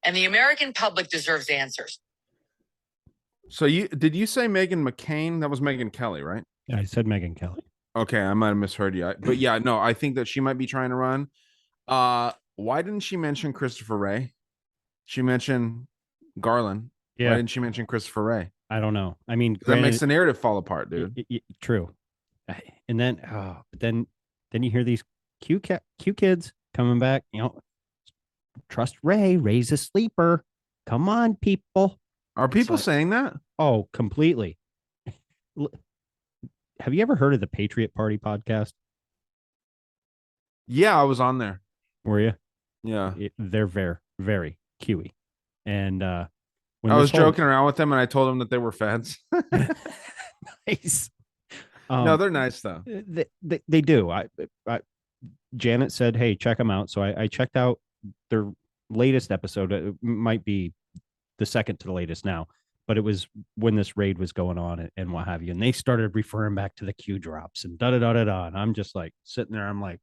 And the American public deserves answers. So did you say Meghan McCain? That was Megyn Kelly, right? Yeah, I said Megan Kelly. Okay, I might have misheard you. But yeah, no, I think that she might be trying to run. Why didn't she mention Christopher Wray? She mentioned Garland. Yeah. Why didn't she mention Christopher Wray? I don't know. I mean, That makes the narrative fall apart, dude. True. And then, but then you hear these cute kids coming back. Trust Ray. Ray's a sleeper. Come on, people. Are people saying that? Oh, completely. Have you ever heard of the Patriot Party podcast? Yeah, I was on there. Were you? Yeah. They're very, very QE. And when I was joking around with them and I told them that they were feds. Nice. No, they're nice though. They do. Janet said, "Hey, check them out." So I checked out their latest episode. It might be the second to the latest now, but it was when this raid was going on and what have you. And they started referring back to the Q drops and da da da da da. And I'm just like sitting there. I'm like,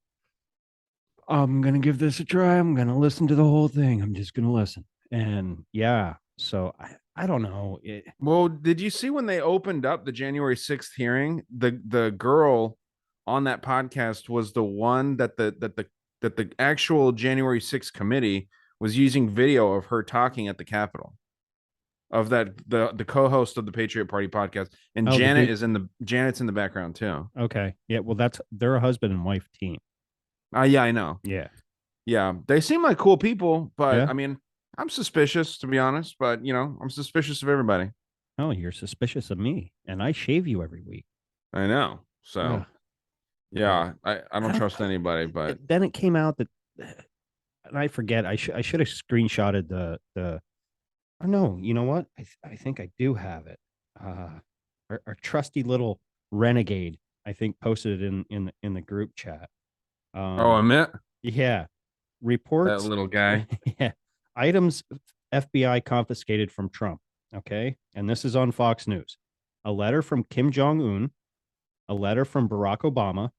I'm gonna give this a try. I'm gonna listen to the whole thing. I'm just gonna listen. And yeah, so I don't know. Well, did you see when they opened up the January 6th hearing? The girl on that podcast was the one that the actual January 6th committee was using video of her talking at the Capitol. Of that, the co-host of the Patriot Party podcast, and Janet's in the background too. Okay, yeah. Well, they're a husband and wife team. Yeah, I know. Yeah, they seem like cool people, but Yeah. I mean, I'm suspicious to be honest. But I'm suspicious of everybody. Oh, you're suspicious of me, and I shave you every week. I know. So, Ugh. yeah, I don't trust anybody. But Then it came out that, and I forget. I should have screenshotted the. Oh no, you know what? I think I do have it. Our trusty little renegade, I think, posted it in the group chat. Amit, Yeah, reports that little guy. Yeah, items FBI confiscated from Trump. Okay, and this is on Fox News. A letter from Kim Jong-un, a letter from Barack Obama,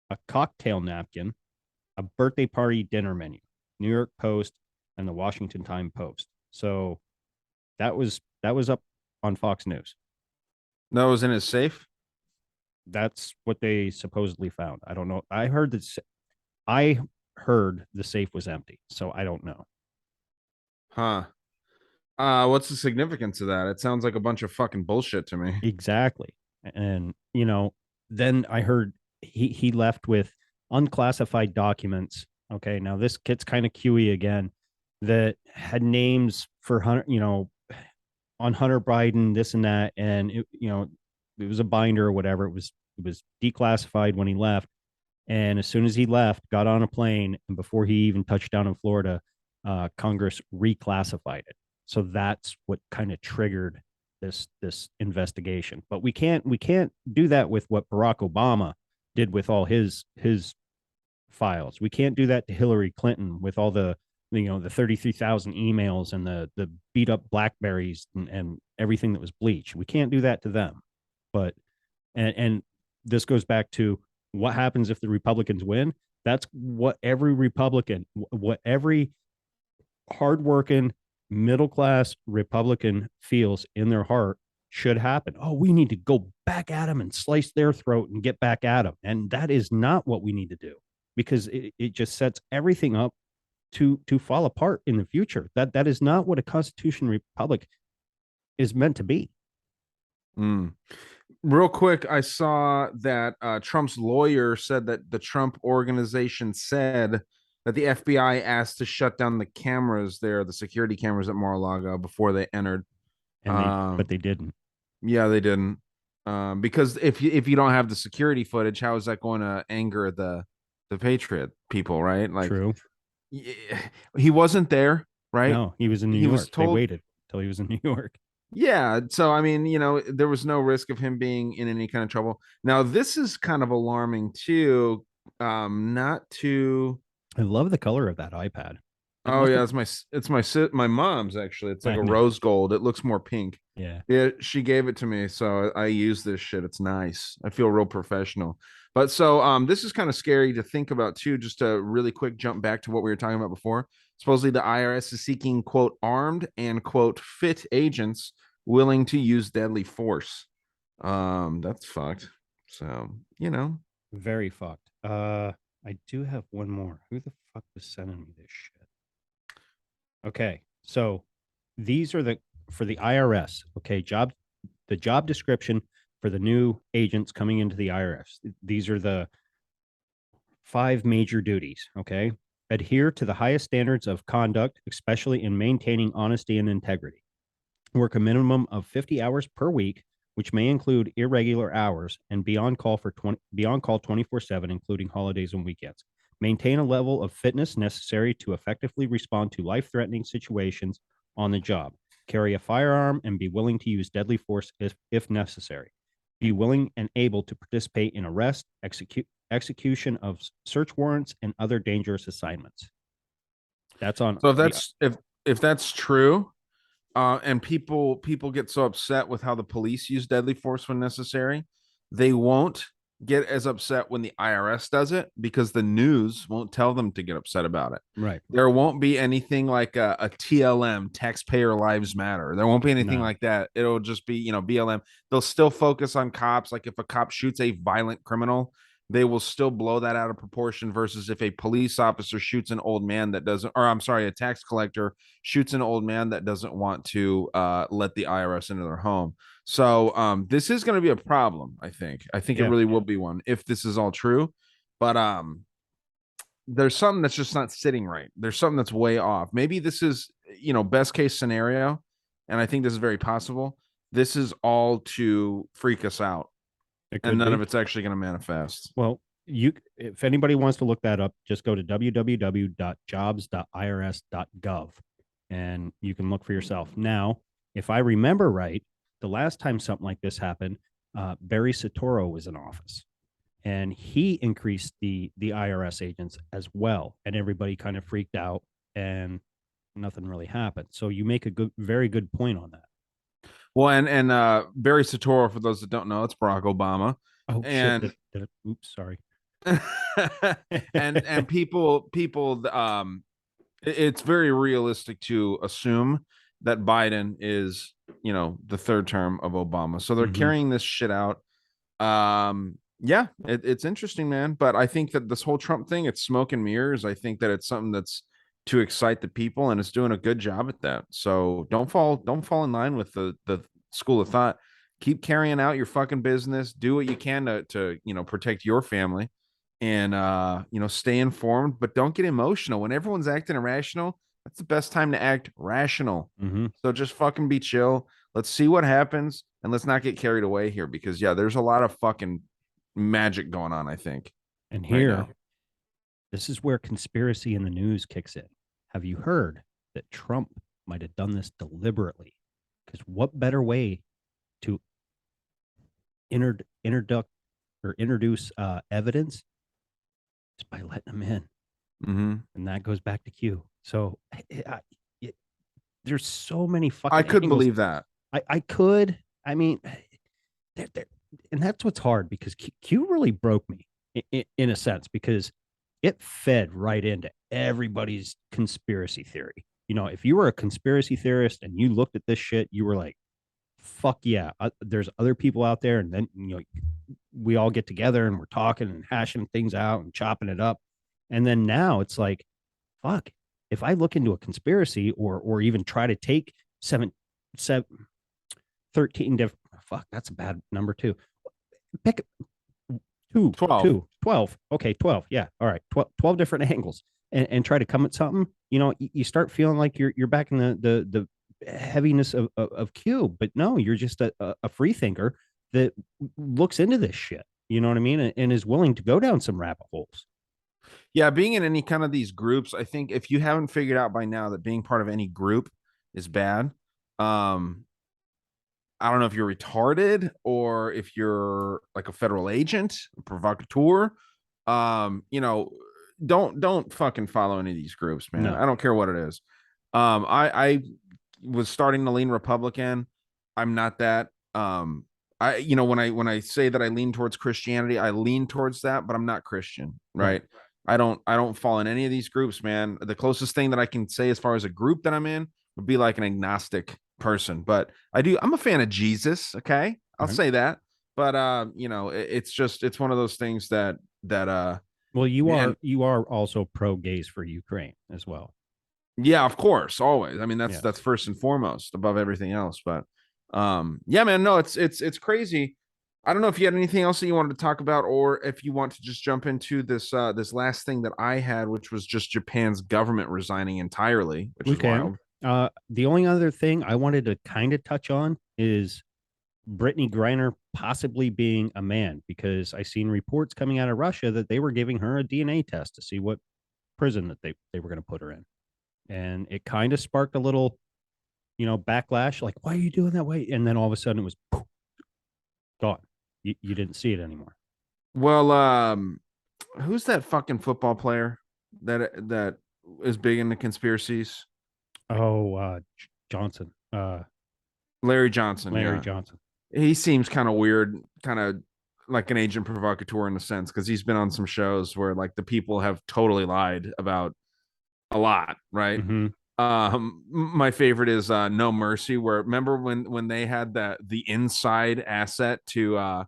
a cocktail napkin, a birthday party dinner menu. New York Post and the Washington Times Post. So that was up on Fox News. That was in his safe. That's what they supposedly found. I don't know. I heard the safe was empty, so I don't know. Huh. What's the significance of that? It sounds like a bunch of fucking bullshit to me. Exactly. And then I heard he left with unclassified documents. Okay, now this gets kind of QE again, that had names for Hunter, on Hunter Biden, this and that, and it was a binder or whatever. It was declassified when he left, and as soon as he left, got on a plane, and before he even touched down in Florida, Congress reclassified it. So that's what kind of triggered this investigation. But we can't do that with what Barack Obama did with all his files. We can't do that to Hillary Clinton with all the 33,000 emails and the beat up Blackberries and everything that was bleached. We can't do that to them. But and this goes back to what happens if the Republicans win. That's what every Republican, what every hardworking middle class Republican feels in their heart should happen. Oh, we need to go back at them and slice their throat and get back at them. And that is not what we need to do, because it just sets everything up to fall apart in the future. That is not what a constitution republic is meant to be. Real quick, I saw that Trump's lawyer said that the Trump organization said that the FBI asked to shut down the cameras there, the security cameras at Mar-a-Lago, before they entered. But they didn't. Yeah, they didn't. Because if you don't have the security footage, how is that going to anger the Patriot people, right? Like, True. He wasn't there, right? No, he was in New York. They waited till he was in New York. Yeah. So, I mean, there was no risk of him being in any kind of trouble. Now, this is kind of alarming too. Not to. I love the color of that iPad. That Oh must yeah, have, it's my mom's actually. It's like I a know. rose gold. It looks more pink. Yeah. Yeah, she gave it to me, so I use this shit. It's nice. I feel real professional. But so this is kind of scary to think about too. Just a really quick jump back to what we were talking about before. Supposedly the IRS is seeking quote armed and quote fit agents willing to use deadly force. That's fucked. So, Very fucked. I do have one more. Who the fuck was sending me this shit? Okay, so these are for the IRS. Okay, the job description for the new agents coming into the IRS. These are the 5 major duties. Okay, adhere to the highest standards of conduct, especially in maintaining honesty and integrity. Work a minimum of 50 hours per week, which may include irregular hours, and be on call 24/7, including holidays and weekends. Maintain a level of fitness necessary to effectively respond to life-threatening situations on the job. Carry a firearm and be willing to use deadly force if necessary. Be willing and able to participate in arrest, execution of search warrants, and other dangerous assignments. That's on. so if that's true, and people get so upset with how the police use deadly force when necessary, they won't get as upset when the IRS does it because the news won't tell them to get upset about it. Right. There won't be anything like a TLM, taxpayer lives matter. There won't be anything No. like that. It'll just be, BLM. They'll still focus on cops. Like if a cop shoots a violent criminal, they will still blow that out of proportion versus if a police officer shoots an old man that doesn't, or I'm sorry, a tax collector shoots an old man that doesn't want to let the IRS into their home. So this is going to be a problem, I think. I think it Yeah. really will be one if this is all true. But there's something that's just not sitting right. There's something that's way off. Maybe this is, best case scenario, and I think this is very possible. This is all to freak us out, and none of it's actually going to manifest. Well, if anybody wants to look that up, just go to www.jobs.irs.gov and you can look for yourself. Now, if I remember right, the last time something like this happened, Barry Soetoro was in office and he increased the IRS agents as well. And everybody kind of freaked out and nothing really happened. So you make a very good point on that. Well, and Barry Soetoro, for those that don't know, it's Barack Obama. Oh, and shit. Oops, sorry. and people it's very realistic to assume that Biden is, the third term of Obama. So they're carrying this shit out. Yeah, it's interesting, man. But I think that this whole Trump thing, it's smoke and mirrors. I think that it's something that's to excite the people, and it's doing a good job at that. So don't fall in line with the school of thought. Keep carrying out your fucking business. Do what you can to protect your family, and stay informed, but don't get emotional. When everyone's acting irrational, that's the best time to act rational. So just fucking be chill. Let's see what happens, and let's not get carried away here because there's a lot of fucking magic going on, I think. And here, this is where conspiracy in the news kicks in. Have you heard that Trump might have done this deliberately? Because what better way to introduce evidence is by letting them in. And that goes back to Q. So there's so many fucking I couldn't angles. believe that. I could. I mean, and that's what's hard because Q really broke me in a sense because it fed right into everybody's conspiracy theory. If you were a conspiracy theorist and you looked at this shit, you were like, fuck yeah, there's other people out there. And then, we all get together and we're talking and hashing things out and chopping it up. And then now it's like, fuck, if I look into a conspiracy or even try to take 13 different, fuck, that's a bad number too. Pick 12. Okay, 12. Yeah. All right. 12 different angles and try to come at something, you start feeling like you're back in the heaviness of Q, but no, you're just a free thinker that looks into this shit. You know what I mean? And is willing to go down some rabbit holes. Yeah. Being in any kind of these groups, I think if you haven't figured out by now that being part of any group is bad, I don't know if you're retarded or if you're like a federal agent, a provocateur. You know, don't fucking follow any of these groups, man. No. I don't care what it is. I was starting to lean Republican. I'm not that. I you know when I say that I lean towards Christianity, I lean towards that, but I'm not Christian, right? I don't fall in any of these groups, man. The closest thing that I can say as far as a group that I'm in would be like an agnostic person, but I'm a fan of Jesus, okay? I'll Right. say that. But you know, it's one of those things that Well, man, you are also pro gays for Ukraine as well. yeah, of course, always. I mean, Yes. that's first and foremost above everything else. But yeah, man, no, it's crazy. I don't know if you had anything else that you wanted to talk about, or if you want to just jump into this last thing that I had, which was just Japan's government resigning entirely, which We is can. wild. The only other thing I wanted to kind of touch on is Brittany Griner possibly being a man, because I seen reports coming out of Russia that they were giving her a DNA test to see what prison that they were going to put her in. And it kind of sparked a little, backlash, like, why are you doing that way? And then all of a sudden it was poof, gone. You didn't see it anymore. Well, who's that fucking football player that is big into conspiracies? Oh, Johnson. Larry Johnson. Larry Yeah. Johnson. He seems kind of weird, kind of like an agent provocateur in a sense, because he's been on some shows where like the people have totally lied about a lot, right? Mm-hmm. My favorite is No Mercy, where remember when they had the inside asset to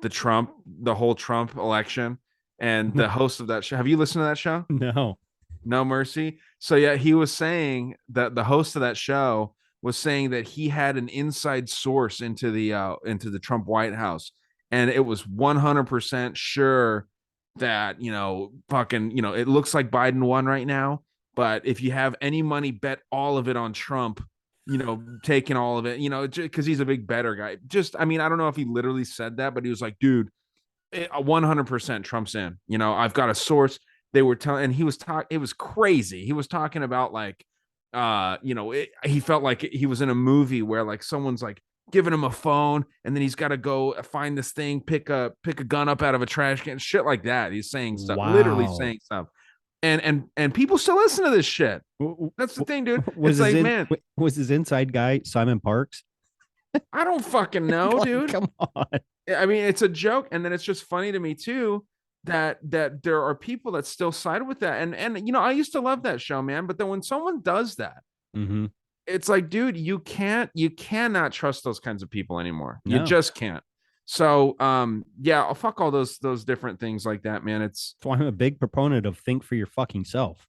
the whole Trump election, and the host of that show. Have you listened to that show? No. No Mercy. So yeah, he was saying that the host of that show was saying that he had an inside source into the Trump White House, and it was 100% sure that fucking it looks like Biden won right now, but if you have any money, bet all of it on Trump, taking all of it, because he's a big better guy. Just, I mean, I don't know if he literally said that, but he was like, dude, 100% Trump's in. I've got a source. They were telling, and he was talking. It was crazy. He was talking about like, he felt like he was in a movie where like someone's like giving him a phone, and then he's got to go find this thing, pick a gun up out of a trash can, shit like that. He's saying stuff, literally saying stuff, and people still listen to this shit. That's the thing, dude. It's like, man, was his inside guy Simon Parks? I don't fucking know, Like, dude. come on. I mean, it's a joke, and then it's just funny to me too that there are people that still side with that, and I used to love that show, man. But then when someone does that, Mm-hmm. it's like, dude, you cannot trust those kinds of people anymore. You No. just can't. So, yeah, I'll fuck all those different things like that, man. It's That's why I'm a big proponent of think for your fucking self.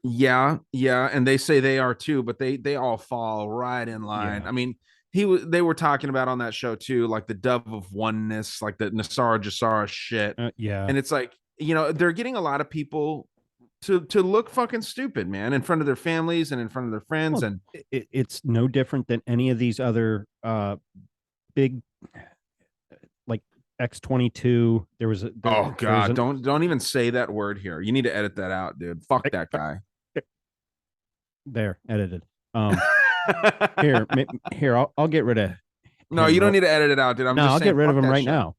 yeah, and they say they are too, but they all fall right in line. Yeah. I mean, they were talking about on that show too, like the dove of oneness, like the Nasara Jasara shit. Yeah. And it's like, they're getting a lot of people to look fucking stupid, man, in front of their families and in front of their friends. Well, And it's no different than any of these other big, like X-22. There was oh god, don't even say that word here. You need to edit that out, dude. Fuck that guy. There, edited. Here, I'll get rid of. No, you don't need to edit it out, dude. I'll get rid of him right now.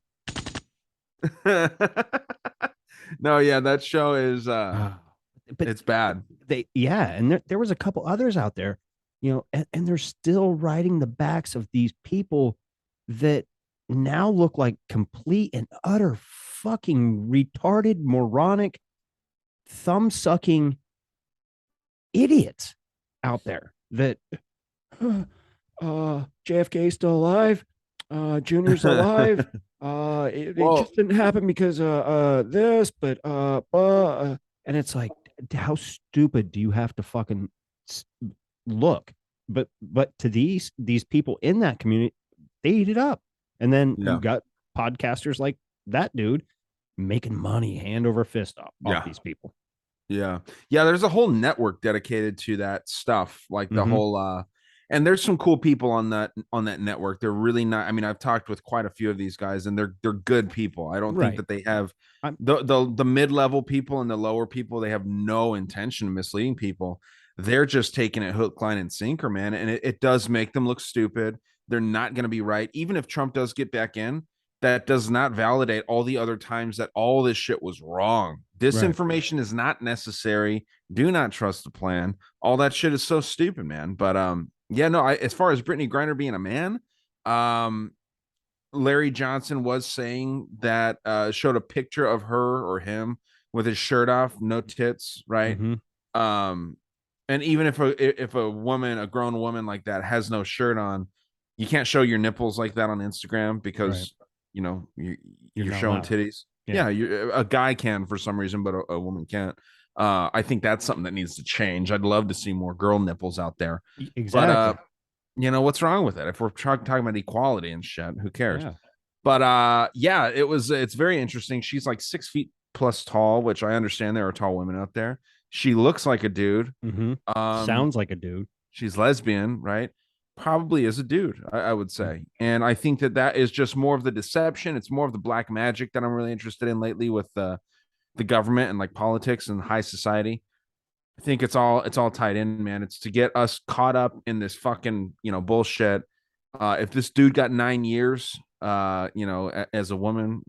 No, yeah, that show is But it's bad. And there was a couple others out there, and they're still riding the backs of these people that now look like complete and utter fucking retarded, moronic, thumb-sucking idiots out there that JFK is still alive, Junior's alive. It just didn't happen because this, but and it's like, how stupid do you have to fucking look? But to these people in that community, they eat it up. And then you got podcasters like that dude making money hand over fist off these people. Yeah. There's a whole network dedicated to that stuff, like the whole and there's some cool people on that network. They're really not. I mean, I've talked with quite a few of these guys, and they're good people. I don't think that they have the mid-level people and the lower people. They have no intention of misleading people. They're just taking it hook, line, and sinker, man. And it does make them look stupid. they're not going to be right. Even if Trump does get back in, that does not validate all the other times that all this shit was wrong. Disinformation is not necessary. Do not trust the plan. All that shit is so stupid, man. But yeah, no, as far as Brittany Griner being a man, Larry Johnson was saying that showed a picture of her or him with his shirt off, no tits, right? And even if a woman, a grown woman like that has no shirt on, you can't show your nipples like that on Instagram because you know you're showing titties. Yeah, a guy can for some reason, but a woman can't. I think that's something that needs to change. I'd love to see more girl nipples out there. Exactly. But you know, what's wrong with it? If we're talking about equality and shit, who cares? Yeah. But yeah, it's very interesting. She's like 6 feet plus tall, which I understand there are tall women out there. She looks like a dude. Sounds like a dude. She's lesbian, right? Probably is a dude, I would say. And I think that is just more of the deception. It's more of the black magic that I'm really interested in lately with the government and like politics and high society. I think it's all tied in, man. It's to get us caught up in this fucking, bullshit. If this dude got 9 years, as a woman,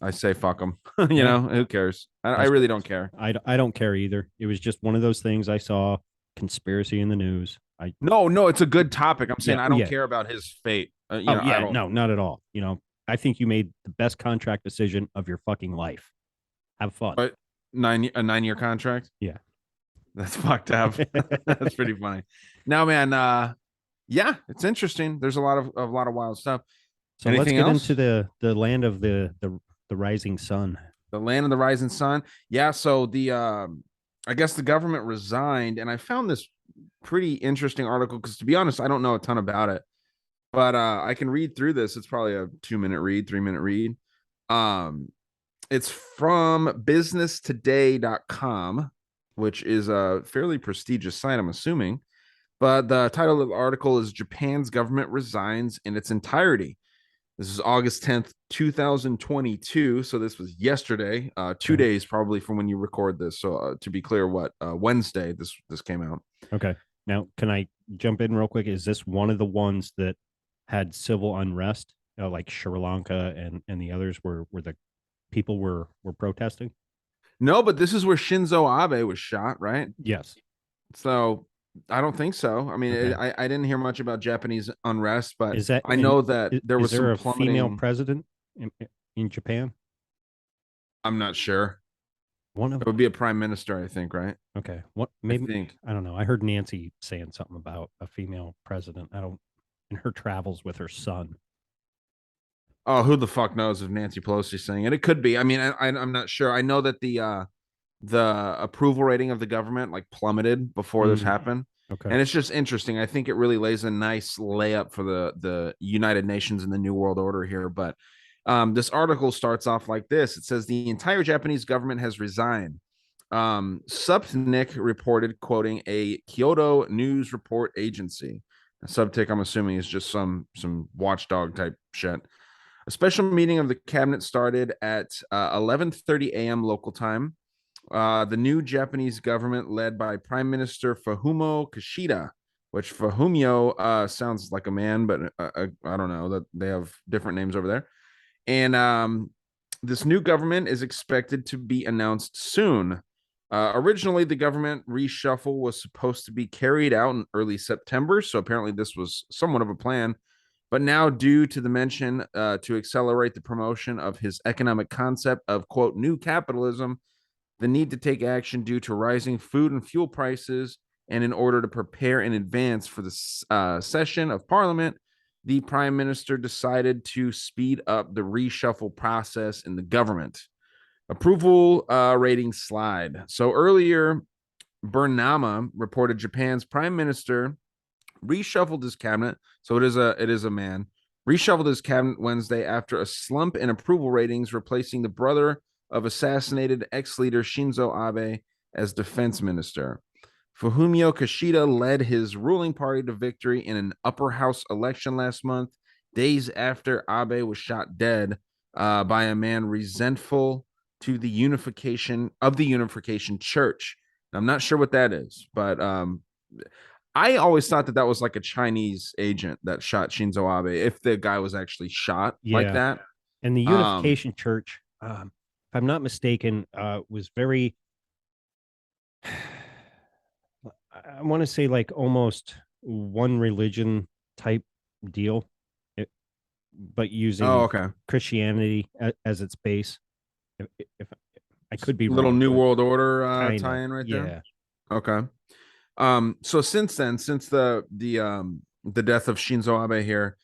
I say fuck him. Who cares? I really don't care. I don't care either. It was just one of those things I saw, conspiracy in the news. No, it's a good topic. I'm saying I don't care about his fate. No, not at all. I think you made the best contract decision of your fucking life. Have fun. But a 9-year contract? Yeah. That's fucked up. That's pretty funny. Now, man, yeah, it's interesting. There's a lot of wild stuff. So anything let's get into the land of the rising sun. The land of the rising sun. Yeah. So I guess the government resigned, and I found this pretty interesting article because, to be honest, I don't know a ton about it, but I can read through this. It's probably a 2-minute read, 3-minute read. It's from businesstoday.com, which is a fairly prestigious site, I'm assuming. But the title of the article is Japan's Government Resigns in Its Entirety. This is August 10th, 2022. So this was yesterday, 2 days probably from when you record this. So to be clear, Wednesday this came out. Okay. Now, can I jump in real quick? Is this one of the ones that had civil unrest, like Sri Lanka and the others where the people were protesting? No, but this is where Shinzo Abe was shot, right? Yes. So I don't think so. I mean, Okay. I didn't hear much about Japanese unrest, but I is know that there was some a plummeting. Female president in Japan? I'm not sure. It would be a prime minister, I think, right? Okay. What? Maybe I don't know. I heard Nancy saying something about a female president. In her travels with her son. Oh, who the fuck knows if Nancy Pelosi's saying it? It could be. I mean, I'm not sure. I know that the approval rating of the government like plummeted before this happened. Okay. And it's just interesting. I think it really lays a nice layup for the United Nations and the New World Order here. But this article starts off like this. It says the entire Japanese government has resigned. Subnik reported, quoting a Kyoto news report agency. A Subtik, I'm assuming, is just some watchdog type shit. A special meeting of the cabinet started at 11:30 a.m. local time. The new Japanese government, led by Prime Minister Fumio Kishida, which Fumio sounds like a man, but I don't know, that they have different names over there. And this new government is expected to be announced soon. Originally, the government reshuffle was supposed to be carried out in early September, so apparently this was somewhat of a plan. But now, due to the mention to accelerate the promotion of his economic concept of, quote, new capitalism, the need to take action due to rising food and fuel prices, and in order to prepare in advance for the session of Parliament, the Prime Minister decided to speed up the reshuffle process in the government. Approval rating slide. So earlier, Burnama reported Japan's Prime Minister reshuffled his cabinet. So it is a man. Reshuffled his cabinet Wednesday after a slump in approval ratings, replacing the brother of assassinated ex-leader Shinzo Abe as defense minister. Fumio Kishida led his ruling party to victory in an upper house election last month, days after Abe was shot dead by a man resentful to the unification church. Now, I'm not sure what that is, but I always thought that that was like a Chinese agent that shot Shinzo Abe, if the guy was actually shot like Yeah. that. And the Unification Church, if I'm not mistaken, was very, I want to say like almost one religion type deal, but Oh, using okay. Christianity as its base. If I could be Little wrong, New but World Order kinda, tie-in right there. yeah. Okay. So since then, since the death of Shinzo Abe here,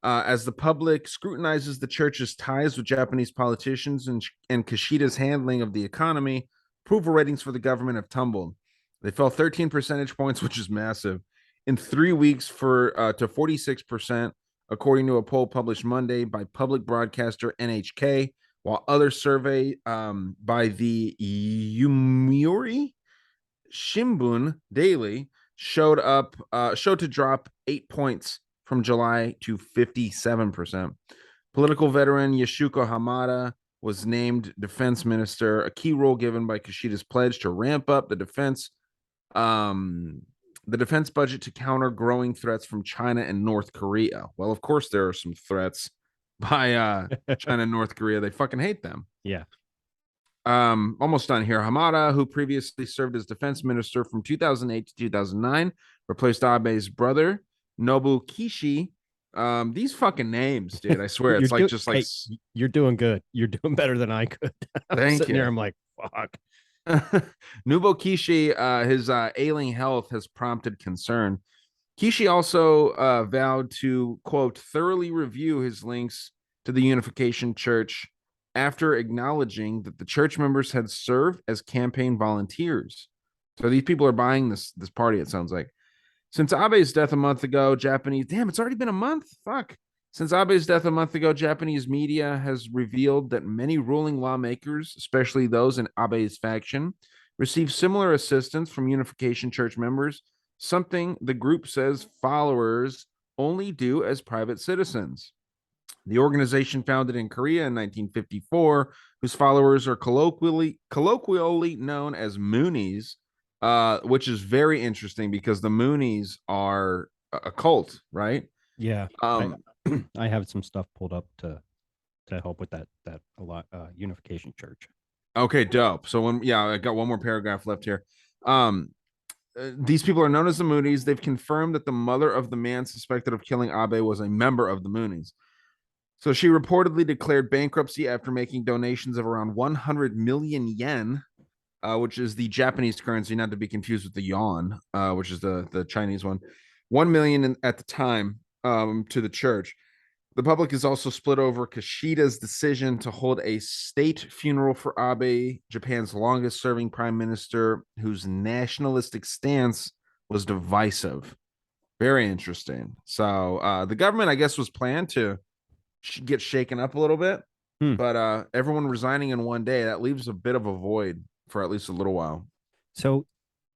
as the public scrutinizes the church's ties with Japanese politicians and Kishida's handling of the economy, approval ratings for the government have tumbled. They fell 13 percentage points, which is massive, in 3 weeks to 46%, according to a poll published Monday by public broadcaster NHK, while other survey by the Yomiuri Shimbun Daily showed to drop 8 points from July to 57%. Political veteran Yashuko Hamada was named defense minister, a key role given by Kishida's pledge to ramp up the defense budget to counter growing threats from China and North Korea. Well, of course there are some threats by China and North Korea. They fucking hate them. Yeah. Almost done here. Hamada, who previously served as defense minister from 2008 to 2009, replaced Abe's brother, Nobu Kishi. These fucking names, dude. I swear, it's like just like. Hey, you're doing good. You're doing better than I could. Thank you. There, I'm like, fuck. Nubo Kishi, his ailing health has prompted concern. Kishi also vowed to, quote, thoroughly review his links to the Unification Church after acknowledging that the church members had served as campaign volunteers. So these people are buying this party, it sounds like. Since Abe's death a month ago, it's already been a month. Fuck. Since Abe's death a month ago, Japanese media has revealed that many ruling lawmakers, especially those in Abe's faction, received similar assistance from Unification Church members, something the group says followers only do as private citizens. The organization, founded in Korea in 1954, whose followers are colloquially known as Moonies, which is very interesting because the Moonies are a cult, right? Yeah. I have some stuff pulled up to help with that a lot Unification Church. Okay, dope. So I got one more paragraph left here. These people are known as the Moonies. They've confirmed that the mother of the man suspected of killing Abe was a member of the Moonies. So she reportedly declared bankruptcy after making donations of around 100 million yen, which is the Japanese currency, not to be confused with the yuan, which is the Chinese one. 1 million at the time to the church. The public is also split over Kishida's decision to hold a state funeral for Abe, Japan's longest serving prime minister, whose nationalistic stance was divisive. Very interesting. So the government, I guess, was planned to get shaken up a little bit, but everyone resigning in one day, that leaves a bit of a void for at least a little while. So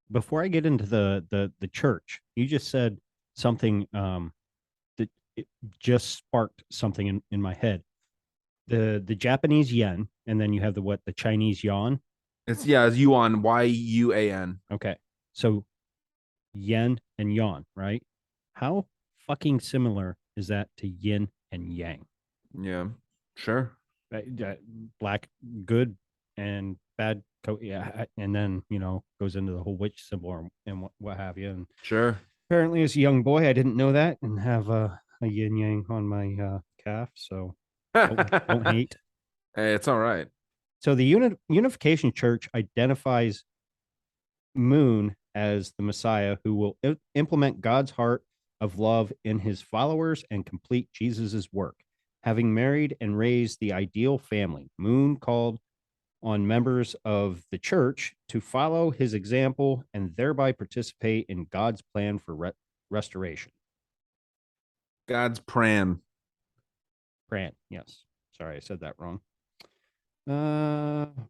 before I get into the church, you just said something that it just sparked something in my head. The Japanese yen, and then you have the Chinese yuan. It's yuan, yuan. Okay. So yen and yuan, right? How fucking similar is that to yin and yang? Yeah, sure. Black good and bad, yeah, and then goes into the whole witch symbol and what have you. And sure, apparently, as a young boy, I didn't know that and have a yin yang on my calf, so don't hate. Hey, it's all right. So the Unification Church identifies Moon as the Messiah who will implement God's heart of love in his followers and complete Jesus's work. Having married and raised the ideal family, Moon called on members of the church to follow his example and thereby participate in God's plan for restoration. God's plan. Yes. Sorry, I said that wrong.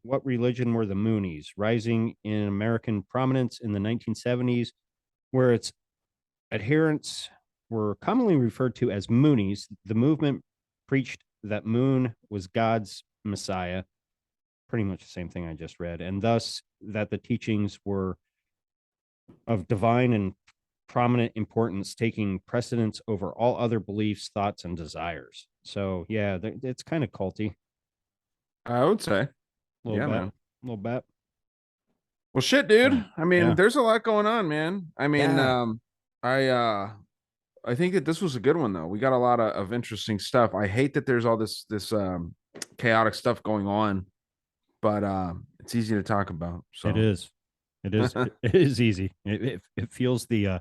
What religion were the Moonies? Rising in American prominence in the 1970s, where its adherents were commonly referred to as Moonies. The movement preached that Moon was God's Messiah, pretty much the same thing I just read, and thus that the teachings were of divine and prominent importance, taking precedence over all other beliefs, thoughts, and desires. So yeah, it's kind of culty. I would say. A little Yeah, bit, man. a little bit. Well, shit, dude. I mean, Yeah. there's a lot going on, man. I mean, Yeah. I think that this was a good one though. We got a lot of interesting stuff. I hate that there's all this chaotic stuff going on, but it's easy to talk about. So It is. It is. It is easy. It feels the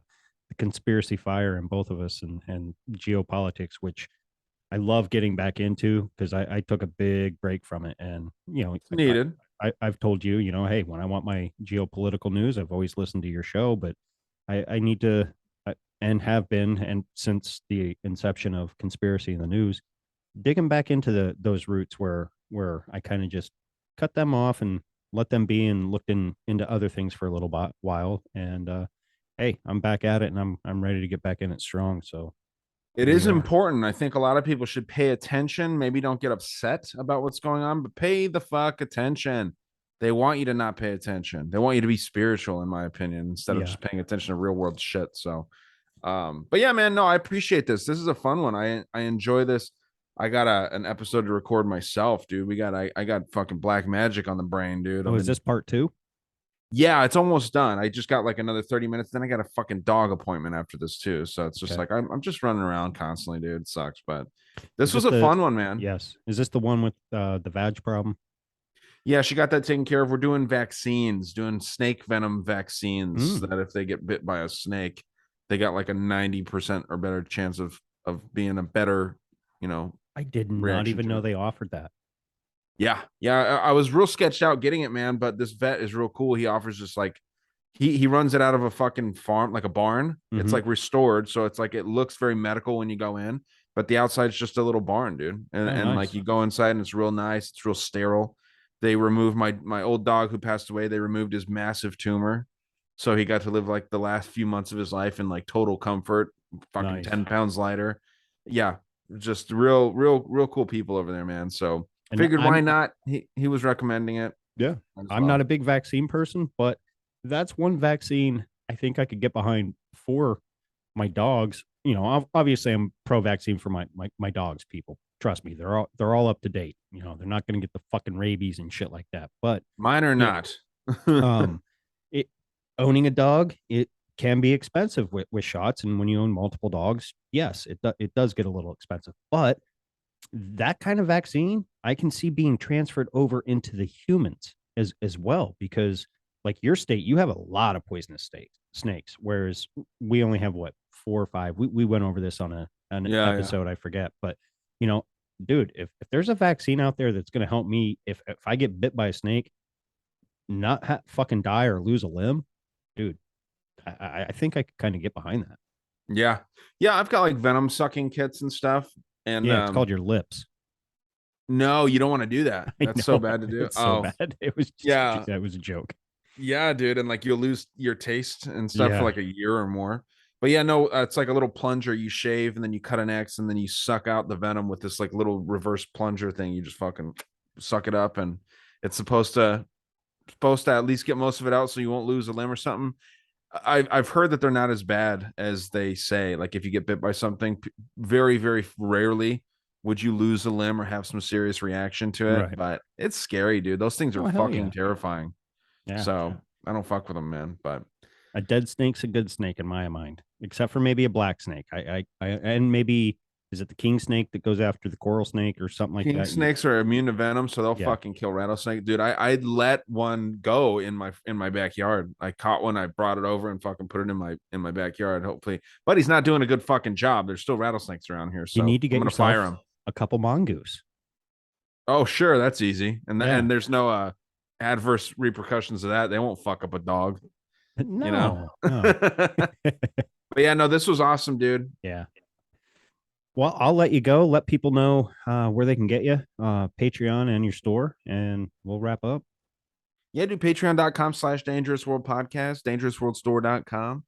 conspiracy fire in both of us, and geopolitics, which I love getting back into because I took a big break from it, and it's needed. I've told you, hey, when I want my geopolitical news, I've always listened to your show, but I need to, and have been, and since the inception of conspiracy in the news, digging back into those roots where I kind of just cut them off and let them be, and looked into other things for a little while. And hey, I'm back at it, and I'm ready to get back in it strong. So It here is we are. important. I think a lot of people should pay attention. Maybe don't get upset about what's going on, but pay the fuck attention. They want you to not pay attention. They want you to be spiritual, in my opinion, instead of Yeah. just paying attention to real world shit. So, but yeah, man, no, I appreciate this. This is a fun one. I enjoy this. I got an episode to record myself, dude. I got fucking black magic on the brain, dude. Oh, is this part 2? Yeah, it's almost done. I just got like another 30 minutes. Then I got a fucking dog appointment after this too. So it's just Okay. like I'm just running around constantly, dude. It sucks. But this Is was this a the- fun one, man. Yes. Is this the one with the vag problem? Yeah, she got that taken care of. We're doing vaccines, doing snake venom vaccines that if they get bit by a snake, they got like a 90% or better chance of being a better, I did not reaction even to know it. they offered that. Yeah. I was real sketched out getting it, man. But this vet is real cool. He offers just like he runs it out of a fucking farm, like a barn. It's Mhm. like restored, so it's like it looks very medical when you go in, but the outside's just a little barn, dude. And Oh, and nice. like you go inside and it's real nice. It's real sterile. They removed my old dog who passed away. They removed his massive tumor, so he got to live like the last few months of his life in like total comfort. Fucking Nice. 10 pounds lighter. Yeah, just real cool people over there, man. So And figured why I'm- not? He was recommending it. Yeah. as I'm well. not a big vaccine person, but that's one vaccine I think I could get behind for my dogs. Obviously I'm pro vaccine for my dogs, people. Trust me, they're all up to date. They're not going to get the fucking rabies and shit like that. But Mine are Yeah. not. it owning a dog, it can be expensive with shots, and when you own multiple dogs, yes, it does get a little expensive. But that kind of vaccine, I can see being transferred over into the humans as well, because like your state, you have a lot of poisonous snakes, whereas we only have what, 4 or 5. We went over this on an Yeah. episode, I forget, but dude, if there's a vaccine out there that's going to help me, if I get bit by a snake, not fucking die or lose a limb, dude, I think I could kind of get behind that. Yeah. I've got like venom sucking kits and stuff. And Yeah, it's called your lips. no, you don't want to do that. I That's so know, bad to do. It's so bad. It was Yeah. That was a joke. Yeah, dude. And like you'll lose your taste and stuff Yeah. for like a year or more. But yeah, no, it's like a little plunger. You shave and then you cut an X and then you suck out the venom with this like little reverse plunger thing. You just fucking suck it up, and it's supposed to at least get most of it out so you won't lose a limb or something. I've heard that they're not as bad as they say. Like if you get bit by something, very, very rarely would you lose a limb or have some serious reaction to it. Right. But it's scary, dude. Those things are Oh, hell fucking yeah. terrifying. Yeah. So I don't fuck with them, man. But A dead snake's a good snake in my mind, except for maybe a black snake. And maybe, is it the king snake that goes after the coral snake or something like king that? snakes are immune to venom, so they'll Yeah. fucking kill rattlesnake, dude. I'd let one go in my backyard. I caught one, I brought it over and fucking put it in my backyard. Hopefully, but he's not doing a good fucking job. There's still rattlesnakes around here, so You need to get I'm gonna yourself fire him. a couple mongoose. Oh, sure, that's easy, and Yeah. and there's no adverse repercussions of that. They won't fuck up a dog, No, you know. no. But yeah, no, this was awesome, dude. Yeah. Well, I'll let you go. Let people know where they can get you, Patreon and your store, and we'll wrap up. Yeah, do patreon.com/dangerous world podcast, dangerousworldstore.com.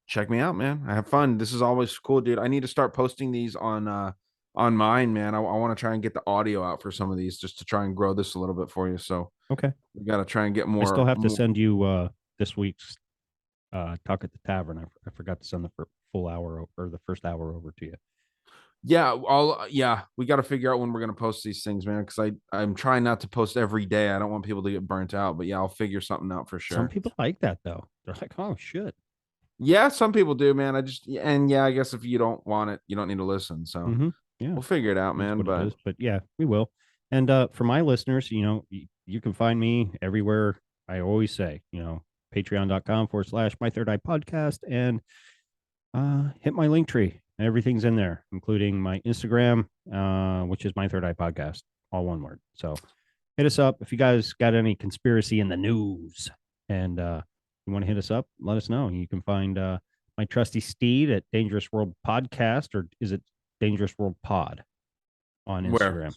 Check me out, man. I have fun. This is always cool, dude. I need to start posting these on mine, man. I want to try and get the audio out for some of these just to try and grow this a little bit for you. So Okay. we got to try and get more. I still have to more- send you this week's Talk at the Tavern. I forgot to send the full hour or the first hour over to you. Yeah, we got to figure out when we're gonna post these things, man. Because I'm trying not to post every day. I don't want people to get burnt out. But yeah, I'll figure something out for sure. Some people like that though. They're like, oh shit. Yeah, some people do, man. I guess if you don't want it, you don't need to listen. So Yeah, we'll figure it out, that's man. what it But is. But yeah, we will. And for my listeners, you can find me everywhere. I always say, patreon.com/my third eye podcast, and hit my link tree. Everything's in there, including my Instagram, which is my third eye podcast, all one word. So hit us up if you guys got any conspiracy in the news, and you want to hit us up, let us know. You can find my trusty steed at Dangerous World Podcast, or is it Dangerous World Pod on Instagram? Where?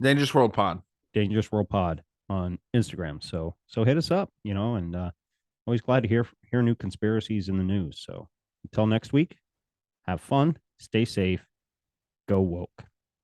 Dangerous World Pod. Dangerous World Pod on Instagram. So hit us up, and always glad to hear new conspiracies in the news. So until next week, have fun, stay safe, go woke.